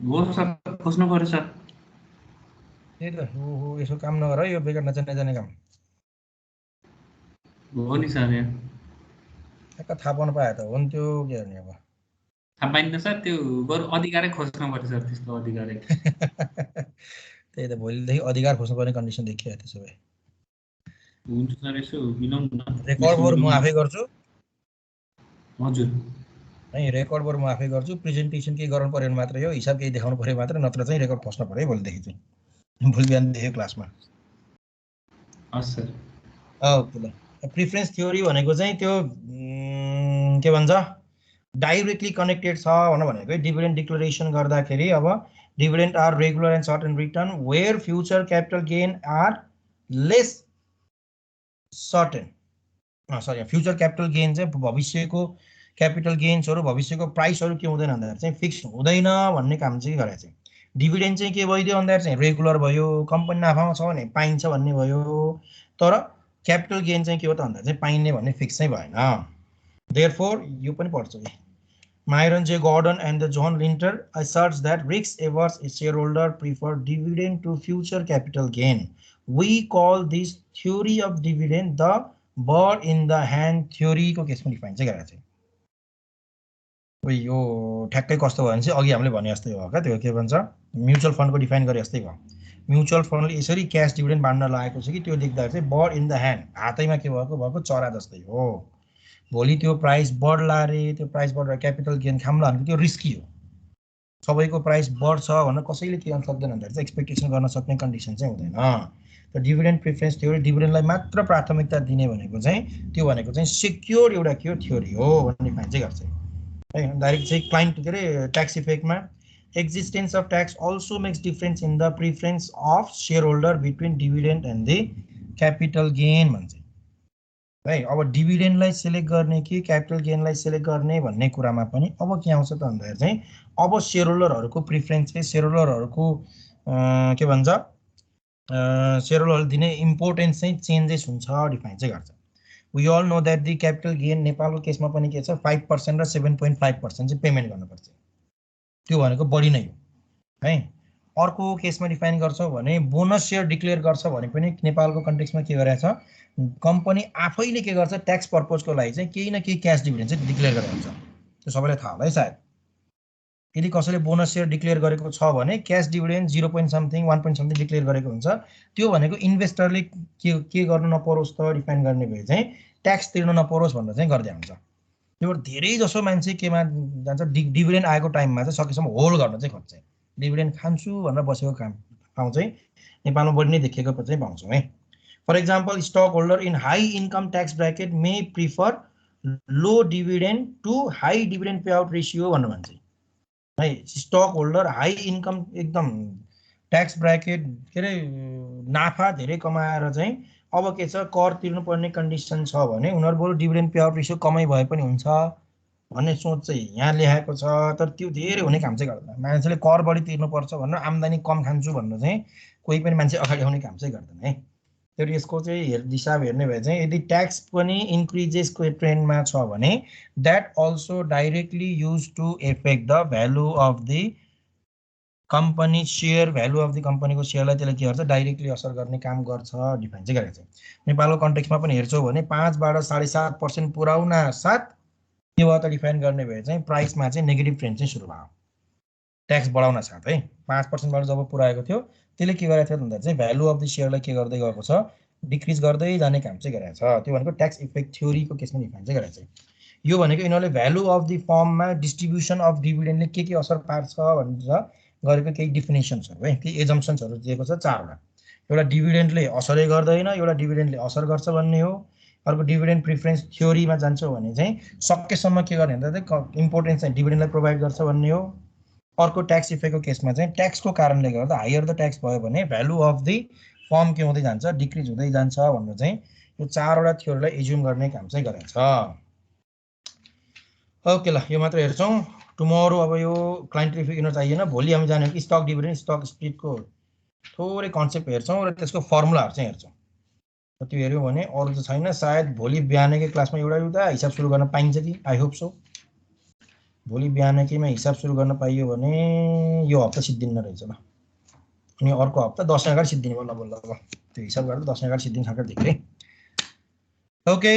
हो सर खोज्नु पर्छ त्यही त हो यसो काम नगर है, यो बेकार नजाने काम हो नि सर यहाँ ठ्याक्क थाहा पाउनु पाए त हो नि त्यो के गर्ने अब थाहा पाइन्न सर त्यो बरु अधिकारै खोज्नु पर्छ सर त्यस्तो अधिकारै त्यही त भोलिदेखि अधिकार खोज्नुपर्ने कन्डिसन देखियो त्यसो भए हुन्छ सर यसो मिलाउनु न रेकर्ड बरु म आफै गर्छु हजुर है रेकर्ड बरु म आफै गर्छु प्रेजेन्टेसन केही गर्नु पर्यो भने मात्रै हो हिसाब केही देखाउनु पर्यो मात्र नत्र चाहिँ रेकर्ड फस्नु पर्यो है भोलिदेखि चाहिँ भोलि बिहान देख्यो क्लासमा हस् सर ओके ल प्रिफरेन्स थ्योरी भनेको चाहिँ त्यो के भन्छ डाइरेक्टली कनेक्टेड छ भनेको डिभिडेन्ड डिक्लेरेसन गर्दाखेरि अब dividend are regular and certain return where future capital gain are less certain sorry future capital gain चाहिँ भविष्यको क्यापिटल गेन्सहरू भविष्यको प्राइसहरू के हुँदैन भन्दाखेरि चाहिँ फिक्स हुँदैन भन्ने काम चाहिँ गरे चाहिँ डिभिडेन्ड चाहिँ के भइदियो भन्दाखेरि चाहिँ रेगुलर भयो कम्पनी नाफामा छ भने पाइन्छ भन्ने भयो तर क्यापिटल गेन चाहिँ के हो त भन्दा चाहिँ पाइने भन्ने फिक्स चाहिँ भएन देयरफोर यो पनि पढ्छु Myron J. Gordon and the John Linter asserts that risks averse a shareholder prefer dividend to future capital gain. We call this theory of dividend the bird in the hand theory को केसमा define चाहिँ गरेको छ यो ठ्याक्कै कस्तो भयो भने चाहिँ अघि हामीले भने जस्तै हो क्या त्यो के भन्छ म्युचुअल फन्डको डिफाइन गरे जस्तै भयो म्युचुअल फन्डले यसरी क्याश डिभिडेन्ड बाँड्न लागेको छ कि त्यो देख्दा चाहिँ बर्ड इन द ह्यान्ड हातैमा के भएको चरा जस्तै हो भोलि त्यो प्राइस बढ्ला रे त्यो प्राइस बढेर क्यापिटल गेन खाम्ला भनेको त्यो रिस्की हो सबैको प्राइस बढ्छ भनेर कसैले के गर्न सक्दैन भन्दाखेरि चाहिँ एक्सपेक्टेसन गर्न सक्ने कन्डिसन चाहिँ हुँदैन त डिभिडेन्ड प्रिफरेन्स थ्योरी डिभिडेन्डलाई मात्र प्राथमिकता दिने भनेको चाहिँ त्यो भनेको चाहिँ सेक्योर एउटा के हो थ्योरी हो भन्ने डिफाइन चाहिँ गर्छ है डाइरेक्ट चाहिँ क्लाइन्ट के अरे tax इफेक्टमा existence of tax also makes difference in the preference of shareholder between dividend and the capital gain भन्छ है अब डिभिडेन्डलाई सिलेक्ट गर्ने कि क्यापिटल गेनलाई सिलेक्ट गर्ने भन्ने कुरामा पनि अब के आउँछ त भन्दाखेरि चाहिँ अब शेयरहोल्डरहरूको प्रिफरेन्स चाहिँ शेयरहोल्डरहरूको के भन्छ शेयरहोल्डरले दिने इम्पोर्टेन्स चाहिँ चेन्जेस हुन्छ डिफाइन चाहिँ गर्छ we all know that the capital gain नेपालको केसमा पनि के छ 5% र 7.5% चाहिँ पेमेन्ट गर्नुपर्छ त्यो भनेको बढी नै हो है अर्को केसमा डिफाइन गर्छौं भने बोनस शेयर डिक्लेयर गर्छ भने पनि नेपालको कन्टेक्स्टमा के गरेछ कम्पनी आफैले के गर्छ ट्याक्स पर्पजको लागि चाहिँ केही न केही क्याश डिभिडेन्ड चाहिँ डिक्लेयर गरेको हुन्छ त्यो सबैलाई थाहा होला है सायद यदि कसैले बोनस शेयर डिक्लेयर गरेको छ भने cash dividend 0 point something 1 point something declare गरेको हुन्छ त्यो भनेको इन्भेस्टरले के गर्नु नपरोस् त डिफाइन गर्ने भए चाहिँ ट्याक्स तिर्नु नपरोस् भनेर चाहिँ गर्दै हुन्छ त्यो धेरै जसो मान्छे केमा जान्छ डिभिडेन्ड आएको टाइममा चाहिँ सकेसम्म होल्ड गर्न चाहिँ खोज्छ डिभिडेन्ड खान्छु भनेर बसेको ठाउँ चाहिँ नेपालमा बढी नै देखेको चाहिँ पाउँछौँ है for example stock holder in high income tax bracket may prefer low dividend to high dividend pay out ratio भनेर भन्छ है स्टक होल्डर हाई इन्कम एकदम ट्याक्स ब्र्याकेट के अरे नाफा धेरै कमाएर चाहिँ अब के छ कर तिर्नुपर्ने कन्डिसन छ भने उनीहरू बरु डिभिडेन्ड पे आउट रेसियो कमै भए पनि हुन्छ भन्ने सोच चाहिँ यहाँ लेखेको छ तर त्यो धेरै हुने काम चाहिँ गर्दैन मान्छेले कर बढी तिर्नुपर्छ भनेर आम्दानी कम खान्छु भनेर चाहिँ कोही पनि मान्छे अगाडि आउने काम चाहिँ गर्दैन है तर यसको चाहिँ हिसाब हेर्ने भए चाहिँ यदि ट्याक्स पनि इन्क्रिजेसको ट्रेन्डमा छ भने that also directly use to affect the value of the company share value of the कम्पनीको शेयरलाई त्यसले के गर्छ डाइरेक्टली असर गर्ने काम गर्छ डिफाइन चाहिँ गरेको छ नेपालको कन्टेक्स्टमा पनि हेर्छौँ भने 5 बाट 7.5% पुर्याउन साथ के भयो त डिफाइन गर्ने भए चाहिँ प्राइसमा चाहिँ नेगेटिभ ट्रेन्ड चाहिँ सुरु भयो ट्याक्स बढाउन साथ है 5% बाट जब पुर्याएको थियो त्यसले के गरेको थियो भन्दा चाहिँ भ्यालु अफ द शेयरलाई के गर्दै गएको छ डिक्रिज गर्दै जाने काम चाहिँ गरेको छ त्यो भनेको ट्याक्स इफेक्ट थ्योरीको केसमा डिफाइन चाहिँ गरेको छ यो भनेको यिनीहरूले भ्यालु अफ द फर्ममा डिस्ट्रिब्युसन अफ डिभिडेन्डले के असर पार्छ भनेर गरेको केही डिफिनेसन्सहरू है केही एजम्पसन्सहरू दिएको छ 4वटा एउटा डिभिडेन्डले असरै गर्दैन एउटा डिभिडेन्डले असर गर्छ भन्ने हो अर्को डिभिडेन्ड प्रिफरेन्स थ्योरीमा जान्छौँ भने चाहिँ सकेसम्म के गर्ने भन्दा चाहिँ इम्पोर्टेन्स चाहिँ डिभिडेन्डलाई प्रोभाइड गर्छ भन्ने हो अर्को ट्याक्स इफेक्टको केसमा चाहिँ ट्याक्सको कारणले गर्दा हायर द ट्याक्स भयो भने भ्यालु अफ द फर्म के हुँदै जान्छ डिक्रिज हुँदै जान्छ भनेर चाहिँ यो 4वटा थ्योरीलाई एज्युम गर्ने काम चाहिँ गरेको छ ओके ल यो मात्र हेर्छौँ टुमोरो अब यो क्लाइन्ट रिफिक चाहिएन भोलि हामी जाने स्टक डिभिडेन्ड स्टक स्प्लिटको थोरै कन्सेप्ट हेर्छौँ र त्यसको फर्मुलाहरू चाहिँ हेर्छौँ त्यो हेऱ्यौँ भने अरू त छैन सायद भोलि बिहानकै क्लासमा एउटा हिसाब सुरु गर्न पाइन्छ कि आई होप सो भोलि बिहानकैमा हिसाब सुरु गर्न पाइयो भने यो हप्ता सिद्धिन्न रहेछ ल अनि अर्को हप्ता 10 अगाडि सिद्धिने बल्ल बल्ल अब त्यो हिसाब गरेर 10 अगाडि सिद्धिन सक्छ धेरै ओके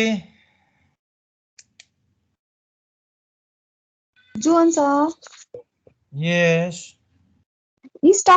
जोन सर यस स्टक